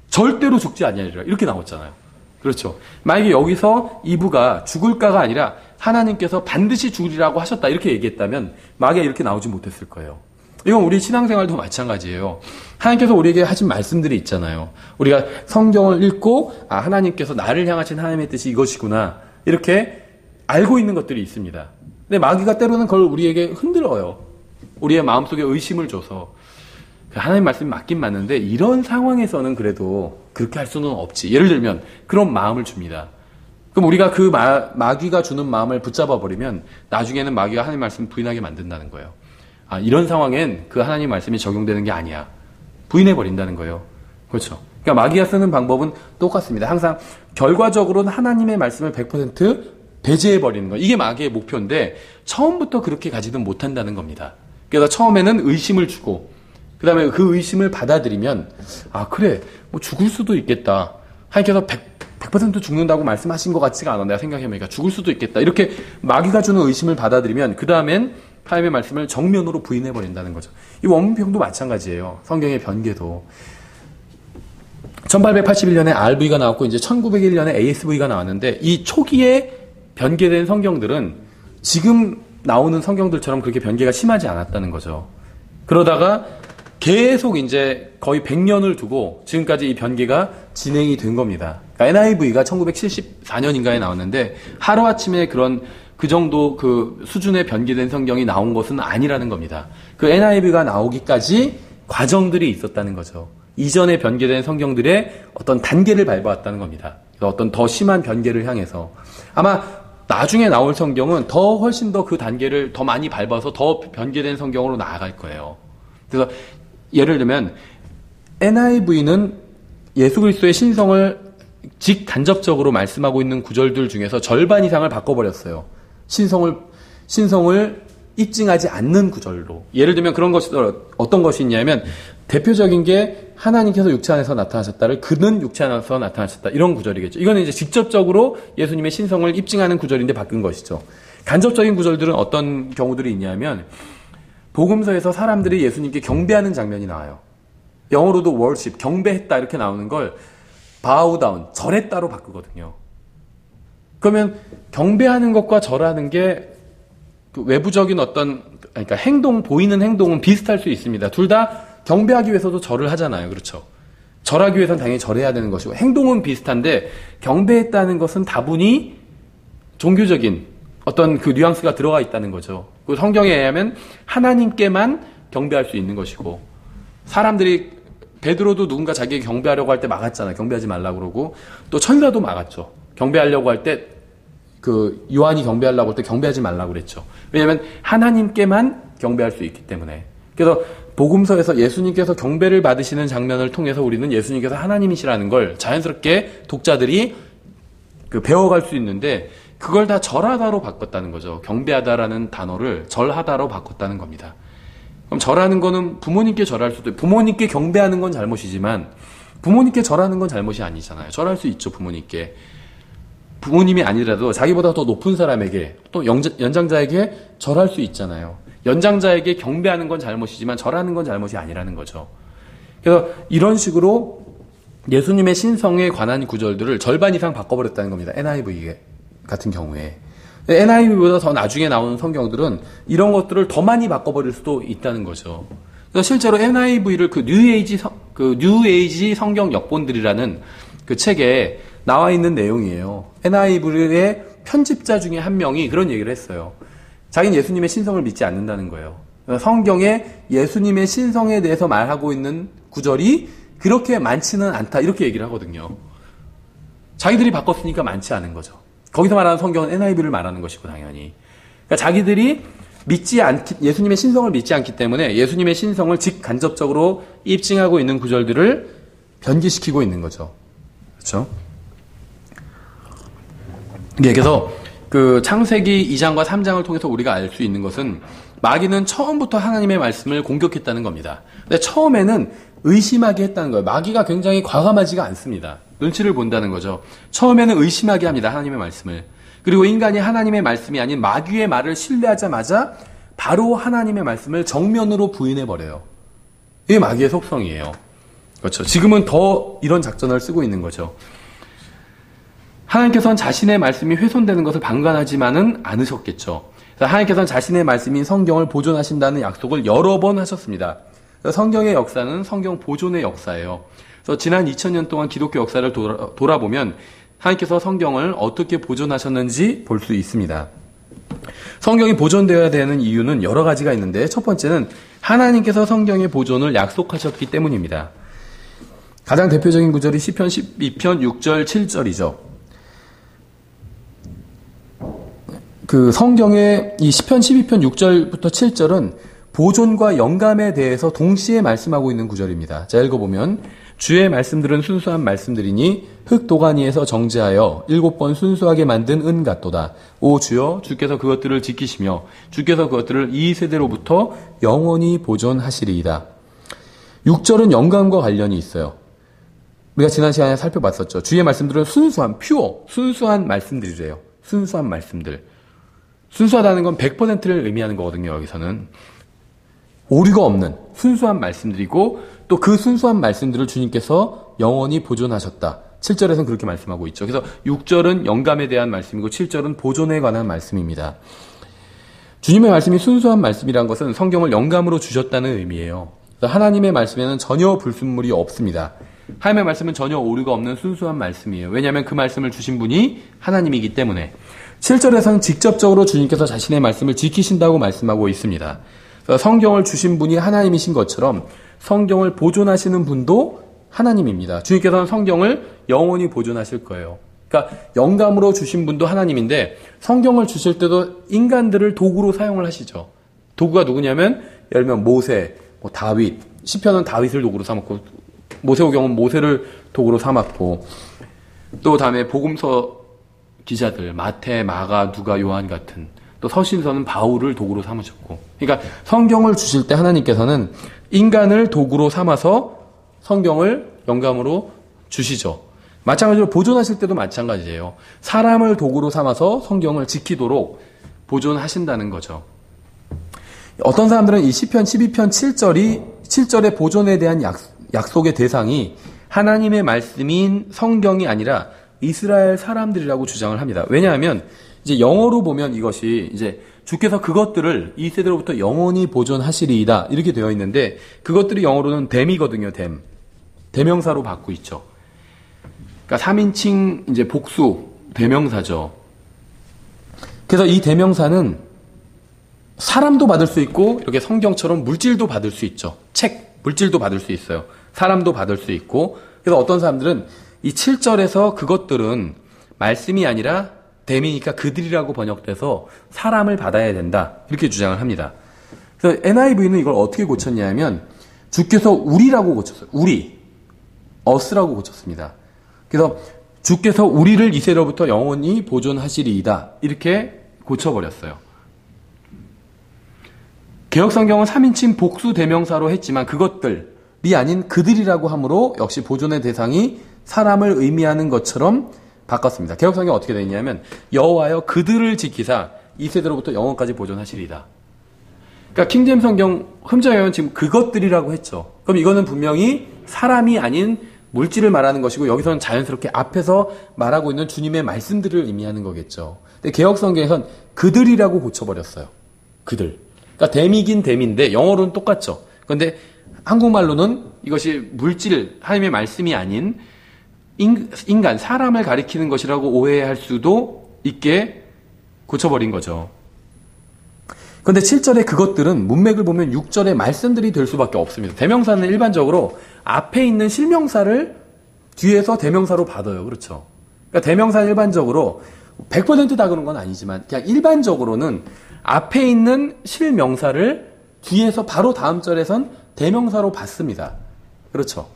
절대로 죽지 아니하리라. 이렇게 나왔잖아요. 그렇죠. 만약에 여기서 이브가 죽을까가 아니라 하나님께서 반드시 죽으리라고 하셨다. 이렇게 얘기했다면 마귀가 이렇게 나오지 못했을 거예요. 이건 우리 신앙생활도 마찬가지예요. 하나님께서 우리에게 하신 말씀들이 있잖아요. 우리가 성경을 읽고 하나님께서 나를 향하신 하나님의 뜻이 이것이구나. 이렇게 알고 있는 것들이 있습니다. 근데 마귀가 때로는 그걸 우리에게 흔들어요. 우리의 마음속에 의심을 줘서 하나님 말씀이 맞긴 맞는데 이런 상황에서는 그래도 그렇게 할 수는 없지. 예를 들면 그런 마음을 줍니다. 그럼 우리가 그 마귀가 주는 마음을 붙잡아 버리면 나중에는 마귀가 하나님 말씀을 부인하게 만든다는 거예요. 아, 이런 상황엔 그 하나님 말씀이 적용되는 게 아니야. 부인해 버린다는 거예요. 그렇죠. 그러니까 마귀가 쓰는 방법은 똑같습니다. 항상 결과적으로는 하나님의 말씀을 100% 배제해 버리는 거. 이게 마귀의 목표인데 처음부터 그렇게 가지는 못한다는 겁니다. 그래서 처음에는 의심을 주고 그 다음에 그 의심을 받아들이면 아 그래 뭐 죽을 수도 있겠다. 하나님께서 100% 죽는다고 말씀하신 것 같지가 않아. 내가 생각해보니까 죽을 수도 있겠다. 이렇게 마귀가 주는 의심을 받아들이면 그 다음엔 하나님의 말씀을 정면으로 부인해 버린다는 거죠. 이 원문평도 마찬가지예요. 성경의 변개도 1881년에 RV가 나왔고 이제 1901년에 ASV가 나왔는데 이 초기에 변개된 성경들은 지금 나오는 성경들처럼 그렇게 변개가 심하지 않았다는 거죠. 그러다가 계속 이제 거의 100년을 두고 지금까지 이 변개가 진행이 된 겁니다. 그러니까 NIV가 1974년인가에 나왔는데 하루아침에 그 정도 그 수준의 변개된 성경이 나온 것은 아니라는 겁니다. 그 NIV가 나오기까지 과정들이 있었다는 거죠. 이전에 변개된 성경들의 어떤 단계를 밟아왔다는 겁니다. 어떤 더 심한 변개를 향해서 아마 나중에 나올 성경은 더 훨씬 더 그 단계를 더 많이 밟아서 더 변개된 성경으로 나아갈 거예요. 그래서 예를 들면 NIV는 예수 그리스도의 신성을 직간접적으로 말씀하고 있는 구절들 중에서 절반 이상을 바꿔버렸어요. 신성을 입증하지 않는 구절로. 예를 들면 그런 것이 어떤 것이 있냐면 대표적인 게 하나님께서 육체 안에서 나타나셨다를 그는 육체 안에서 나타나셨다. 이런 구절이겠죠. 이거는 이제 직접적으로 예수님의 신성을 입증하는 구절인데 바꾼 것이죠. 간접적인 구절들은 어떤 경우들이 있냐면 복음서에서 사람들이 예수님께 경배하는 장면이 나와요. 영어로도 worship, 경배했다 이렇게 나오는 걸 bow down, 절했다로 바꾸거든요. 그러면 경배하는 것과 절하는 게 그 외부적인 어떤 그러니까 보이는 행동은 비슷할 수 있습니다. 둘 다 경배하기 위해서도 절을 하잖아요. 그렇죠? 절하기 위해서는 당연히 절해야 되는 것이고 행동은 비슷한데 경배했다는 것은 다분히 종교적인 어떤 그 뉘앙스가 들어가 있다는 거죠. 그 성경에 의하면 하나님께만 경배할 수 있는 것이고 사람들이 베드로도 누군가 자기에게 경배하려고 할 때 막았잖아요. 경배하지 말라고 그러고 또 천사도 막았죠. 경배하려고 할 때 그 요한이 경배하려고 할 때 경배하지 말라고 그랬죠. 왜냐하면 하나님께만 경배할 수 있기 때문에. 그래서 복음서에서 예수님께서 경배를 받으시는 장면을 통해서 우리는 예수님께서 하나님이시라는 걸 자연스럽게 독자들이 배워갈 수 있는데 그걸 다 절하다로 바꿨다는 거죠. 경배하다라는 단어를 절하다로 바꿨다는 겁니다. 그럼 절하는 거는 부모님께 절할 수도 있고 부모님께 경배하는 건 잘못이지만 부모님께 절하는 건 잘못이 아니잖아요. 절할 수 있죠. 부모님이 아니라도 자기보다 더 높은 사람에게 또 연장자에게 절할 수 있잖아요. 연장자에게 경배하는 건 잘못이지만 절하는 건 잘못이 아니라는 거죠. 그래서 이런 식으로 예수님의 신성에 관한 구절들을 절반 이상 바꿔버렸다는 겁니다. NIV 같은 경우에. NIV보다 더 나중에 나오는 성경들은 이런 것들을 더 많이 바꿔버릴 수도 있다는 거죠. 그래서 실제로 NIV를 뉴에이지 성경 역본들이라는 그 책에 나와 있는 내용이에요. NIV의 편집자 중에 한 명이 그런 얘기를 했어요. 자기는 예수님의 신성을 믿지 않는다는 거예요. 성경에 예수님의 신성에 대해서 말하고 있는 구절이 그렇게 많지는 않다. 이렇게 얘기를 하거든요. 자기들이 바꿨으니까 많지 않은 거죠. 거기서 말하는 성경은 NIV를 말하는 것이고 당연히. 그러니까 자기들이 예수님의 신성을 믿지 않기 때문에 예수님의 신성을 직간접적으로 입증하고 있는 구절들을 변기시키고 있는 거죠. 그렇죠? 그래서 그 창세기 2장과 3장을 통해서 우리가 알 수 있는 것은 마귀는 처음부터 하나님의 말씀을 공격했다는 겁니다. 근데 처음에는 의심하게 했다는 거예요. 마귀가 굉장히 과감하지가 않습니다. 눈치를 본다는 거죠. 처음에는 의심하게 합니다. 하나님의 말씀을. 그리고 인간이 하나님의 말씀이 아닌 마귀의 말을 신뢰하자마자 바로 하나님의 말씀을 정면으로 부인해버려요. 이게 마귀의 속성이에요. 그렇죠. 지금은 더 이런 작전을 쓰고 있는 거죠. 하나님께서는 자신의 말씀이 훼손되는 것을 방관하지만은 않으셨겠죠. 하나님께서는 자신의 말씀인 성경을 보존하신다는 약속을 여러 번 하셨습니다. 성경의 역사는 성경 보존의 역사예요. 그래서 지난 2000년 동안 기독교 역사를 돌아보면 하나님께서 성경을 어떻게 보존하셨는지 볼 수 있습니다. 성경이 보존되어야 되는 이유는 여러 가지가 있는데 첫 번째는 하나님께서 성경의 보존을 약속하셨기 때문입니다. 가장 대표적인 구절이 시편 12편 6절 7절이죠. 그 성경의 이 시편 12편 6절부터 7절은 보존과 영감에 대해서 동시에 말씀하고 있는 구절입니다. 자, 읽어보면 주의 말씀들은 순수한 말씀들이니 흙 도가니에서 정제하여 7번 순수하게 만든 은 같도다. 오 주여, 주께서 그것들을 지키시며 주께서 그것들을 이 세대로부터 영원히 보존하시리이다. 6절은 영감과 관련이 있어요. 우리가 지난 시간에 살펴봤었죠. 주의 말씀들은 순수한, 순수한 말씀들이래요. 순수한 말씀들. 순수하다는 건 100%를 의미하는 거거든요, 여기서는. 오류가 없는 순수한 말씀들이고 또 그 순수한 말씀들을 주님께서 영원히 보존하셨다. 7절에서는 그렇게 말씀하고 있죠. 그래서 6절은 영감에 대한 말씀이고 7절은 보존에 관한 말씀입니다. 주님의 말씀이 순수한 말씀이란 것은 성경을 영감으로 주셨다는 의미예요. 하나님의 말씀에는 전혀 불순물이 없습니다. 하나님의 말씀은 전혀 오류가 없는 순수한 말씀이에요. 왜냐하면 그 말씀을 주신 분이 하나님이기 때문에. 7절에서는 직접적으로 주님께서 자신의 말씀을 지키신다고 말씀하고 있습니다. 성경을 주신 분이 하나님이신 것처럼 성경을 보존하시는 분도 하나님입니다. 주님께서는 성경을 영원히 보존하실 거예요. 그러니까 영감으로 주신 분도 하나님인데 성경을 주실 때도 인간들을 도구로 사용을 하시죠. 도구가 누구냐면 예를 들면 모세, 다윗, 시편은 다윗을 도구로 삼았고 모세오경은 모세를 도구로 삼았고 또 다음에 복음서 기자들 마태, 마가, 누가, 요한 같은 또 서신서는 바울을 도구로 삼으셨고 그러니까 성경을 주실 때 하나님께서는 인간을 도구로 삼아서 성경을 영감으로 주시죠. 마찬가지로 보존하실 때도 마찬가지예요. 사람을 도구로 삼아서 성경을 지키도록 보존하신다는 거죠. 어떤 사람들은 이 시편 12편 7절의 보존에 대한 약속의 대상이 하나님의 말씀인 성경이 아니라 이스라엘 사람들이라고 주장을 합니다. 왜냐하면 이제 영어로 보면 이것이 이제 주께서 그것들을 이 세대로부터 영원히 보존하시리이다 이렇게 되어 있는데 그것들이 영어로는 댐이거든요. 댐. 대명사로 받고 있죠. 그러니까 3인칭 이제 복수 대명사죠. 그래서 이 대명사는 사람도 받을 수 있고 이렇게 성경처럼 물질도 받을 수 있죠. 책, 물질도 받을 수 있어요. 사람도 받을 수 있고 그래서 어떤 사람들은 이 7절에서 그것들은 말씀이 아니라 댐이니까 그들이라고 번역돼서 사람을 받아야 된다 이렇게 주장을 합니다. 그래서 NIV는 이걸 어떻게 고쳤냐면 주께서 우리라고 고쳤어요. 우리, us라고 고쳤습니다. 그래서 주께서 우리를 이 세대로부터 영원히 보존하시리이다 이렇게 고쳐버렸어요. 개역성경은 3인칭 복수 대명사로 했지만 그것들이 아닌 그들이라고 하므로 역시 보존의 대상이 사람을 의미하는 것처럼 바꿨습니다. 개역성경 어떻게 되어 있냐면 여호와여 그들을 지키사 이 세대로부터 영원까지 보존하시리이다. 그러니까 킹제임 성경 흠자여는 지금 그것들이라고 했죠. 그럼 이거는 분명히 사람이 아닌 물질을 말하는 것이고 여기서는 자연스럽게 앞에서 말하고 있는 주님의 말씀들을 의미하는 거겠죠. 근데 개역성경에선 그들이라고 고쳐버렸어요. 그들. 그러니까 댐이긴 댐인데 영어로는 똑같죠. 그런데 한국말로는 이것이 물질, 하나님의 말씀이 아닌 인간, 사람을 가리키는 것이라고 오해할 수도 있게 고쳐버린 거죠. 그런데 7절의 그것들은 문맥을 보면 6절의 말씀들이 될 수밖에 없습니다. 대명사는 일반적으로 앞에 있는 실명사를 뒤에서 대명사로 받아요. 그렇죠. 그러니까 대명사는 일반적으로 100%다 그런 건 아니지만 그냥 일반적으로는 앞에 있는 실명사를 뒤에서 바로 다음 절에선 대명사로 받습니다. 그렇죠.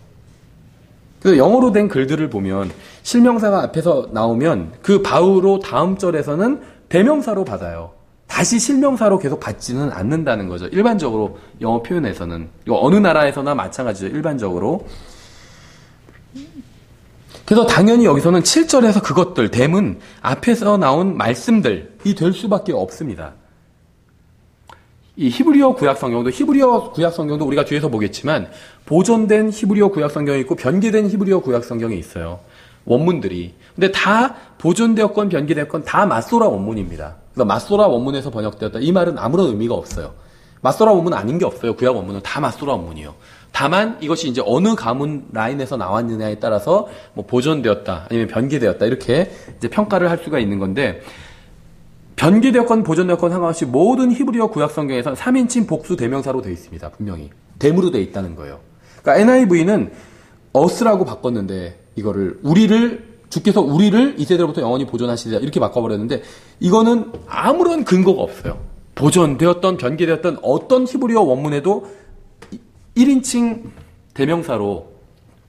그래서 영어로 된 글들을 보면 실명사가 앞에서 나오면 그 바로 다음 절에서는 대명사로 받아요. 다시 실명사로 계속 받지는 않는다는 거죠. 일반적으로 영어 표현에서는. 이거 어느 나라에서나 마찬가지죠. 일반적으로. 그래서 당연히 여기서는 7절에서 그것들, 댐은 앞에서 나온 말씀들이 될 수밖에 없습니다. 이 히브리어 구약 성경도 우리가 뒤에서 보겠지만 보존된 히브리어 구약 성경이 있고 변개된 히브리어 구약 성경이 있어요. 원문들이. 근데 다 보존되었건 변개되었건 다 마소라 원문입니다. 그래서 마소라 원문에서 번역되었다. 이 말은 아무런 의미가 없어요. 마소라 원문은 아닌 게 없어요. 구약 원문은 다 마소라 원문이에요. 다만 이것이 이제 어느 가문 라인에서 나왔느냐에 따라서 뭐 보존되었다 아니면 변개되었다 이렇게 이제 평가를 할 수가 있는 건데 변개되었건 보존되었건 상관없이 모든 히브리어 구약 성경에서는 3인칭 복수 대명사로 되어 있습니다. 분명히. 댐으로 되어 있다는 거예요. 그러니까 NIV는 us라고 바꿨는데 이거를 우리를 주께서 우리를 이세대로부터 영원히 보존하시리라 이렇게 바꿔버렸는데 이거는 아무런 근거가 없어요. 보존되었던 변개되었던 어떤 히브리어 원문에도 1인칭 대명사로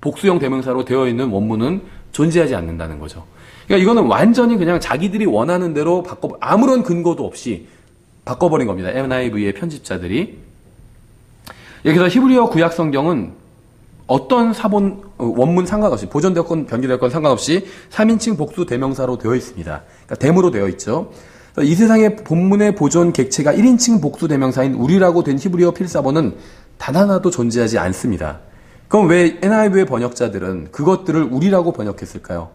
복수형 대명사로 되어 있는 원문은 존재하지 않는다는 거죠. 그러니까 이거는 완전히 그냥 자기들이 원하는 대로 아무런 근거도 없이 바꿔버린 겁니다. NIV의 편집자들이. 여기서 히브리어 구약 성경은 어떤 사본 원문 상관없이 보존되었건 변개되었건 상관없이 3인칭 복수 대명사로 되어 있습니다. 그러니까 댐으로 되어 있죠. 이 세상의 본문의 보존 객체가 1인칭 복수 대명사인 우리라고 된 히브리어 필사본은 단 하나도 존재하지 않습니다. 그럼 왜 NIV의 번역자들은 그것들을 우리라고 번역했을까요?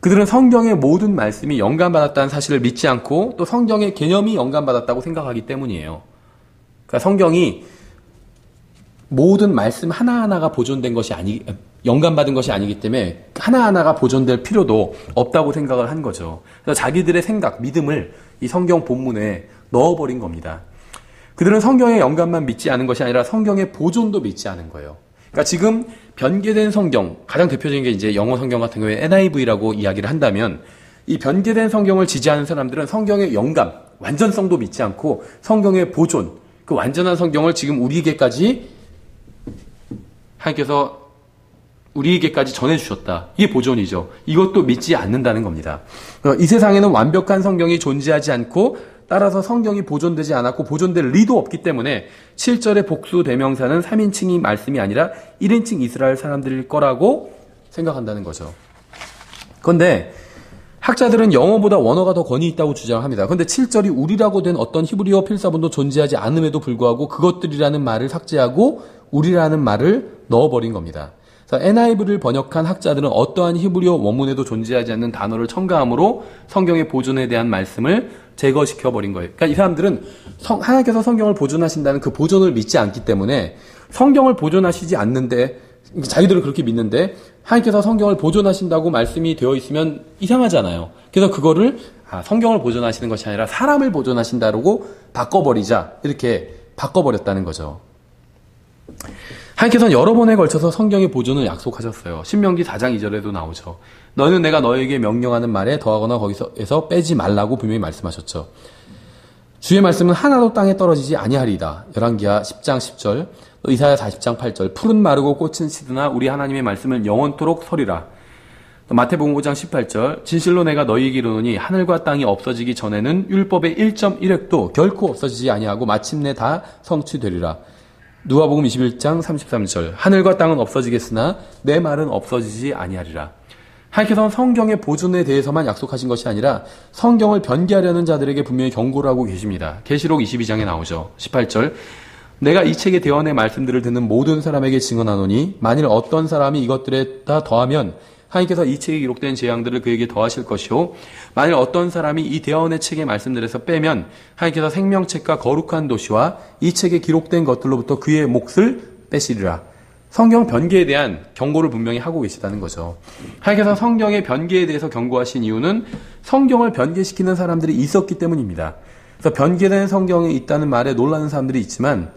그들은 성경의 모든 말씀이 영감받았다는 사실을 믿지 않고 또 성경의 개념이 영감받았다고 생각하기 때문이에요. 그러니까 성경이 모든 말씀 하나하나가 보존된 것이 영감받은 것이 아니기 때문에 하나하나가 보존될 필요도 없다고 생각을 한 거죠. 그래서 자기들의 생각, 믿음을 이 성경 본문에 넣어버린 겁니다. 그들은 성경의 영감만 믿지 않은 것이 아니라 성경의 보존도 믿지 않은 거예요. 그러니까 지금 변개된 성경, 가장 대표적인 게 이제 영어 성경 같은 경우에 NIV라고 이야기를 한다면 이 변개된 성경을 지지하는 사람들은 성경의 영감, 완전성도 믿지 않고 성경의 보존, 그 완전한 성경을 지금 우리에게까지 하나님께서 우리에게까지 전해주셨다. 이게 보존이죠. 이것도 믿지 않는다는 겁니다. 이 세상에는 완벽한 성경이 존재하지 않고 따라서 성경이 보존되지 않았고 보존될 리도 없기 때문에 7절의 복수 대명사는 3인칭이 말씀이 아니라 1인칭 이스라엘 사람들일 거라고 생각한다는 거죠. 그런데 학자들은 영어보다 원어가 더 권위 있다고 주장합니다. 그런데 7절이 우리라고 된 어떤 히브리어 필사본도 존재하지 않음에도 불구하고 그것들이라는 말을 삭제하고 우리라는 말을 넣어버린 겁니다. NIV를 번역한 학자들은 어떠한 히브리어 원문에도 존재하지 않는 단어를 첨가함으로 성경의 보존에 대한 말씀을 제거시켜버린 거예요. 그러니까 이 사람들은 하나님께서 성경을 보존하신다는 그 보존을 믿지 않기 때문에 성경을 보존하시지 않는데 자기들은 그렇게 믿는데 하나님께서 성경을 보존하신다고 말씀이 되어 있으면 이상하잖아요. 그래서 그거를 성경을 보존하시는 것이 아니라 사람을 보존하신다고 바꿔버리자 이렇게 바꿔버렸다는 거죠. 하나님께서는 여러 번에 걸쳐서 성경의 보존을 약속하셨어요. 신명기 4장 2절에도 나오죠. 너는 내가 너에게 명령하는 말에 더하거나 거기서에서 빼지 말라고 분명히 말씀하셨죠. 주의 말씀은 하나도 땅에 떨어지지 아니하리이다. 열왕기하 10장 10절, 이사야 40장 8절, 풀은 마르고 꽃은 시드나 우리 하나님의 말씀은 영원토록 서리라. 마태복음 5장 18절, 진실로 내가 너희에게 이르노니 하늘과 땅이 없어지기 전에는 율법의 1.1획도 결코 없어지지 아니하고 마침내 다 성취되리라. 누가복음 21장 33절, 하늘과 땅은 없어지겠으나 내 말은 없어지지 아니하리라. 하나님께서는 성경의 보존에 대해서만 약속하신 것이 아니라 성경을 변개하려는 자들에게 분명히 경고를 하고 계십니다. 계시록 22장에 나오죠. 18절, 내가 이 책의 대언의 말씀들을 듣는 모든 사람에게 증언하노니 만일 어떤 사람이 이것들에 다 더하면 하나님께서 이 책에 기록된 재앙들을 그에게 더하실 것이요 만일 어떤 사람이 이 대언의 책의 말씀들에서 빼면 하나님께서 생명책과 거룩한 도시와 이 책에 기록된 것들로부터 그의 몫을 빼시리라. 성경 변개에 대한 경고를 분명히 하고 계시다는 거죠. 하나님께서 성경의 변개에 대해서 경고하신 이유는 성경을 변개시키는 사람들이 있었기 때문입니다. 그래서 변개된 성경이 있다는 말에 놀라는 사람들이 있지만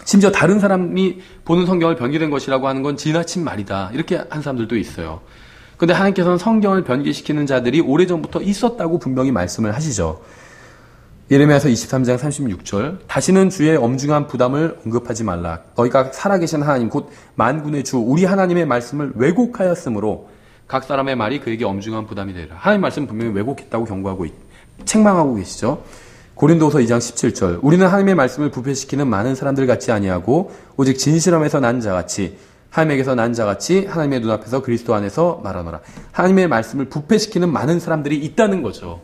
심지어 다른 사람이 보는 성경을 변개된 것이라고 하는 건 지나친 말이다. 이렇게 한 사람들도 있어요. 그런데 하나님께서는 성경을 변개시키는 자들이 오래전부터 있었다고 분명히 말씀을 하시죠. 예레미야서 23장 36절, 다시는 주의 엄중한 부담을 언급하지 말라. 너희가 살아계신 하나님 곧 만군의 주 우리 하나님의 말씀을 왜곡하였으므로 각 사람의 말이 그에게 엄중한 부담이 되리라. 하나님 말씀 분명히 왜곡했다고 경고하고 책망하고 계시죠. 고린도서 2장 17절, 우리는 하나님의 말씀을 부패시키는 많은 사람들 같지 아니하고 오직 진실함에서 난 자같이 하나님에게서 난 자같이 하나님의 눈앞에서 그리스도 안에서 말하노라. 하나님의 말씀을 부패시키는 많은 사람들이 있다는 거죠.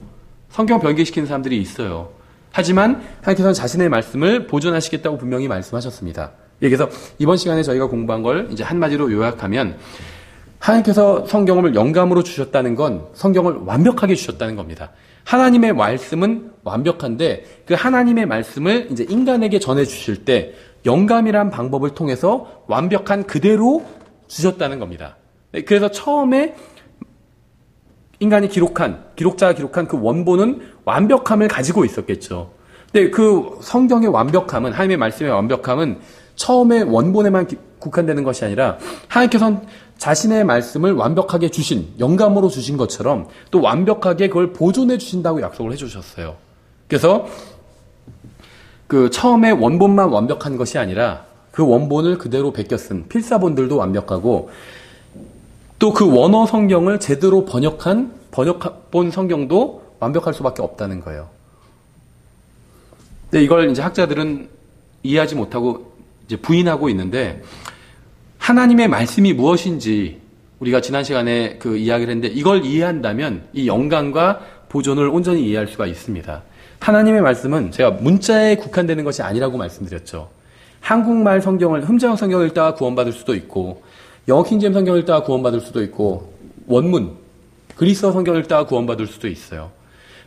성경 변개시키는 사람들이 있어요. 하지만 하나님께서는 자신의 말씀을 보존하시겠다고 분명히 말씀하셨습니다. 그래서 이번 시간에 저희가 공부한 걸 이제 한마디로 요약하면 하나님께서 성경을 영감으로 주셨다는 건 성경을 완벽하게 주셨다는 겁니다. 하나님의 말씀은 완벽한데 그 하나님의 말씀을 이제 인간에게 전해 주실 때 영감이란 방법을 통해서 완벽한 그대로 주셨다는 겁니다. 그래서 처음에 인간이 기록자가 기록한 그 원본은 완벽함을 가지고 있었겠죠. 근데 그 성경의 완벽함은, 하나님의 말씀의 완벽함은 처음에 원본에만 국한되는 것이 아니라 하나님께서는 자신의 말씀을 완벽하게 주신, 영감으로 주신 것처럼 또 완벽하게 그걸 보존해 주신다고 약속을 해 주셨어요. 그래서 그 처음에 원본만 완벽한 것이 아니라 그 원본을 그대로 베껴 쓴 필사본들도 완벽하고 또 그 원어 성경을 제대로 번역본 성경도 완벽할 수밖에 없다는 거예요. 근데 이걸 이제 학자들은 이해하지 못하고 이제 부인하고 있는데, 하나님의 말씀이 무엇인지 우리가 지난 시간에 그 이야기를 했는데, 이걸 이해한다면 이 영감과 보존을 온전히 이해할 수가 있습니다. 하나님의 말씀은 제가 문자에 국한되는 것이 아니라고 말씀드렸죠. 한국말 성경을, 흠자형 성경을 읽다가 구원받을 수도 있고, 영어 킹제임 성경을 읽다가 구원받을 수도 있고, 원문, 그리스어 성경을 읽다가 구원받을 수도 있어요.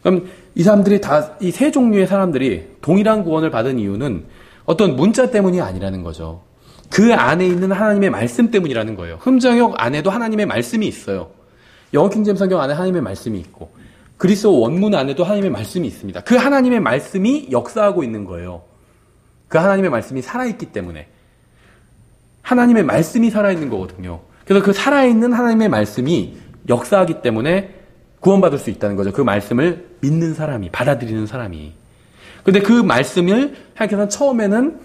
그럼 이 사람들이 다, 이 세 종류의 사람들이 동일한 구원을 받은 이유는 어떤 문자 때문이 아니라는 거죠. 그 안에 있는 하나님의 말씀 때문이라는 거예요. 흠자역 안에도 하나님의 말씀이 있어요. 영어 킹제임 성경 안에 하나님의 말씀이 있고, 그리스어 원문 안에도 하나님의 말씀이 있습니다. 그 하나님의 말씀이 역사하고 있는 거예요. 그 하나님의 말씀이 살아있기 때문에. 하나님의 말씀이 살아있는 거거든요. 그래서 그 살아있는 하나님의 말씀이 역사하기 때문에 구원받을 수 있다는 거죠. 그 말씀을 믿는 사람이, 받아들이는 사람이. 근데 그 말씀을 하나님께서는 처음에는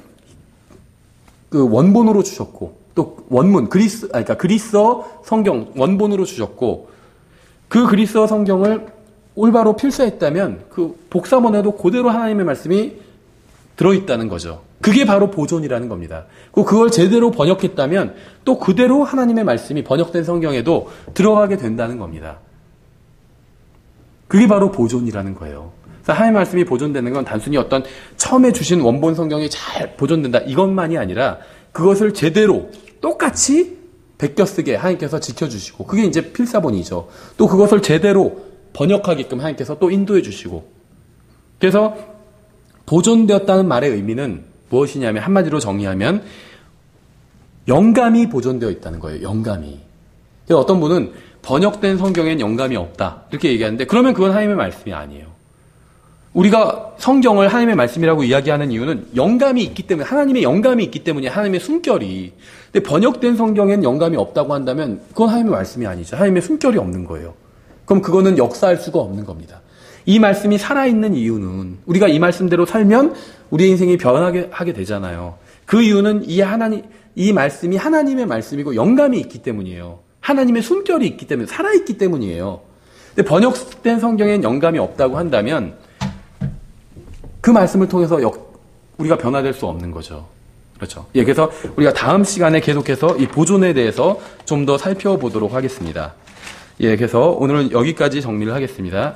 그 원본으로 주셨고, 또 원문, 그러니까 그리스어 성경 원본으로 주셨고, 그 그리스어 성경을 올바로 필사했다면 그 복사본에도 그대로 하나님의 말씀이 들어있다는 거죠. 그게 바로 보존이라는 겁니다. 그걸 제대로 번역했다면 또 그대로 하나님의 말씀이 번역된 성경에도 들어가게 된다는 겁니다. 그게 바로 보존이라는 거예요. 그래서 하나님의 말씀이 보존되는 건 단순히 어떤 처음에 주신 원본 성경이 잘 보존된다 이것만이 아니라 그것을 제대로 똑같이 베껴쓰게 하나님께서 지켜주시고, 그게 이제 필사본이죠. 또 그것을 제대로 번역하게끔 하나님께서 또 인도해 주시고. 그래서 보존되었다는 말의 의미는 무엇이냐면, 한마디로 정의하면 영감이 보존되어 있다는 거예요. 영감이. 그래서 어떤 분은 번역된 성경엔 영감이 없다 이렇게 얘기하는데, 그러면 그건 하나님의 말씀이 아니에요. 우리가 성경을 하나님의 말씀이라고 이야기하는 이유는 영감이 있기 때문에, 하나님의 영감이 있기 때문에, 하나님의 숨결이. 근데 번역된 성경엔 영감이 없다고 한다면 그건 하나님의 말씀이 아니죠. 하나님의 숨결이 없는 거예요. 그럼 그거는 역사할 수가 없는 겁니다. 이 말씀이 살아있는 이유는, 우리가 이 말씀대로 살면 우리의 인생이 변하게 하게 되잖아요. 그 이유는 이 말씀이 하나님의 말씀이고 영감이 있기 때문이에요. 하나님의 숨결이 있기 때문에, 살아있기 때문이에요. 근데 번역된 성경엔 영감이 없다고 한다면 그 말씀을 통해서 우리가 변화될 수 없는 거죠. 그렇죠. 예, 그래서 우리가 다음 시간에 계속해서 이 보존에 대해서 좀 더 살펴보도록 하겠습니다. 예, 그래서 오늘은 여기까지 정리를 하겠습니다.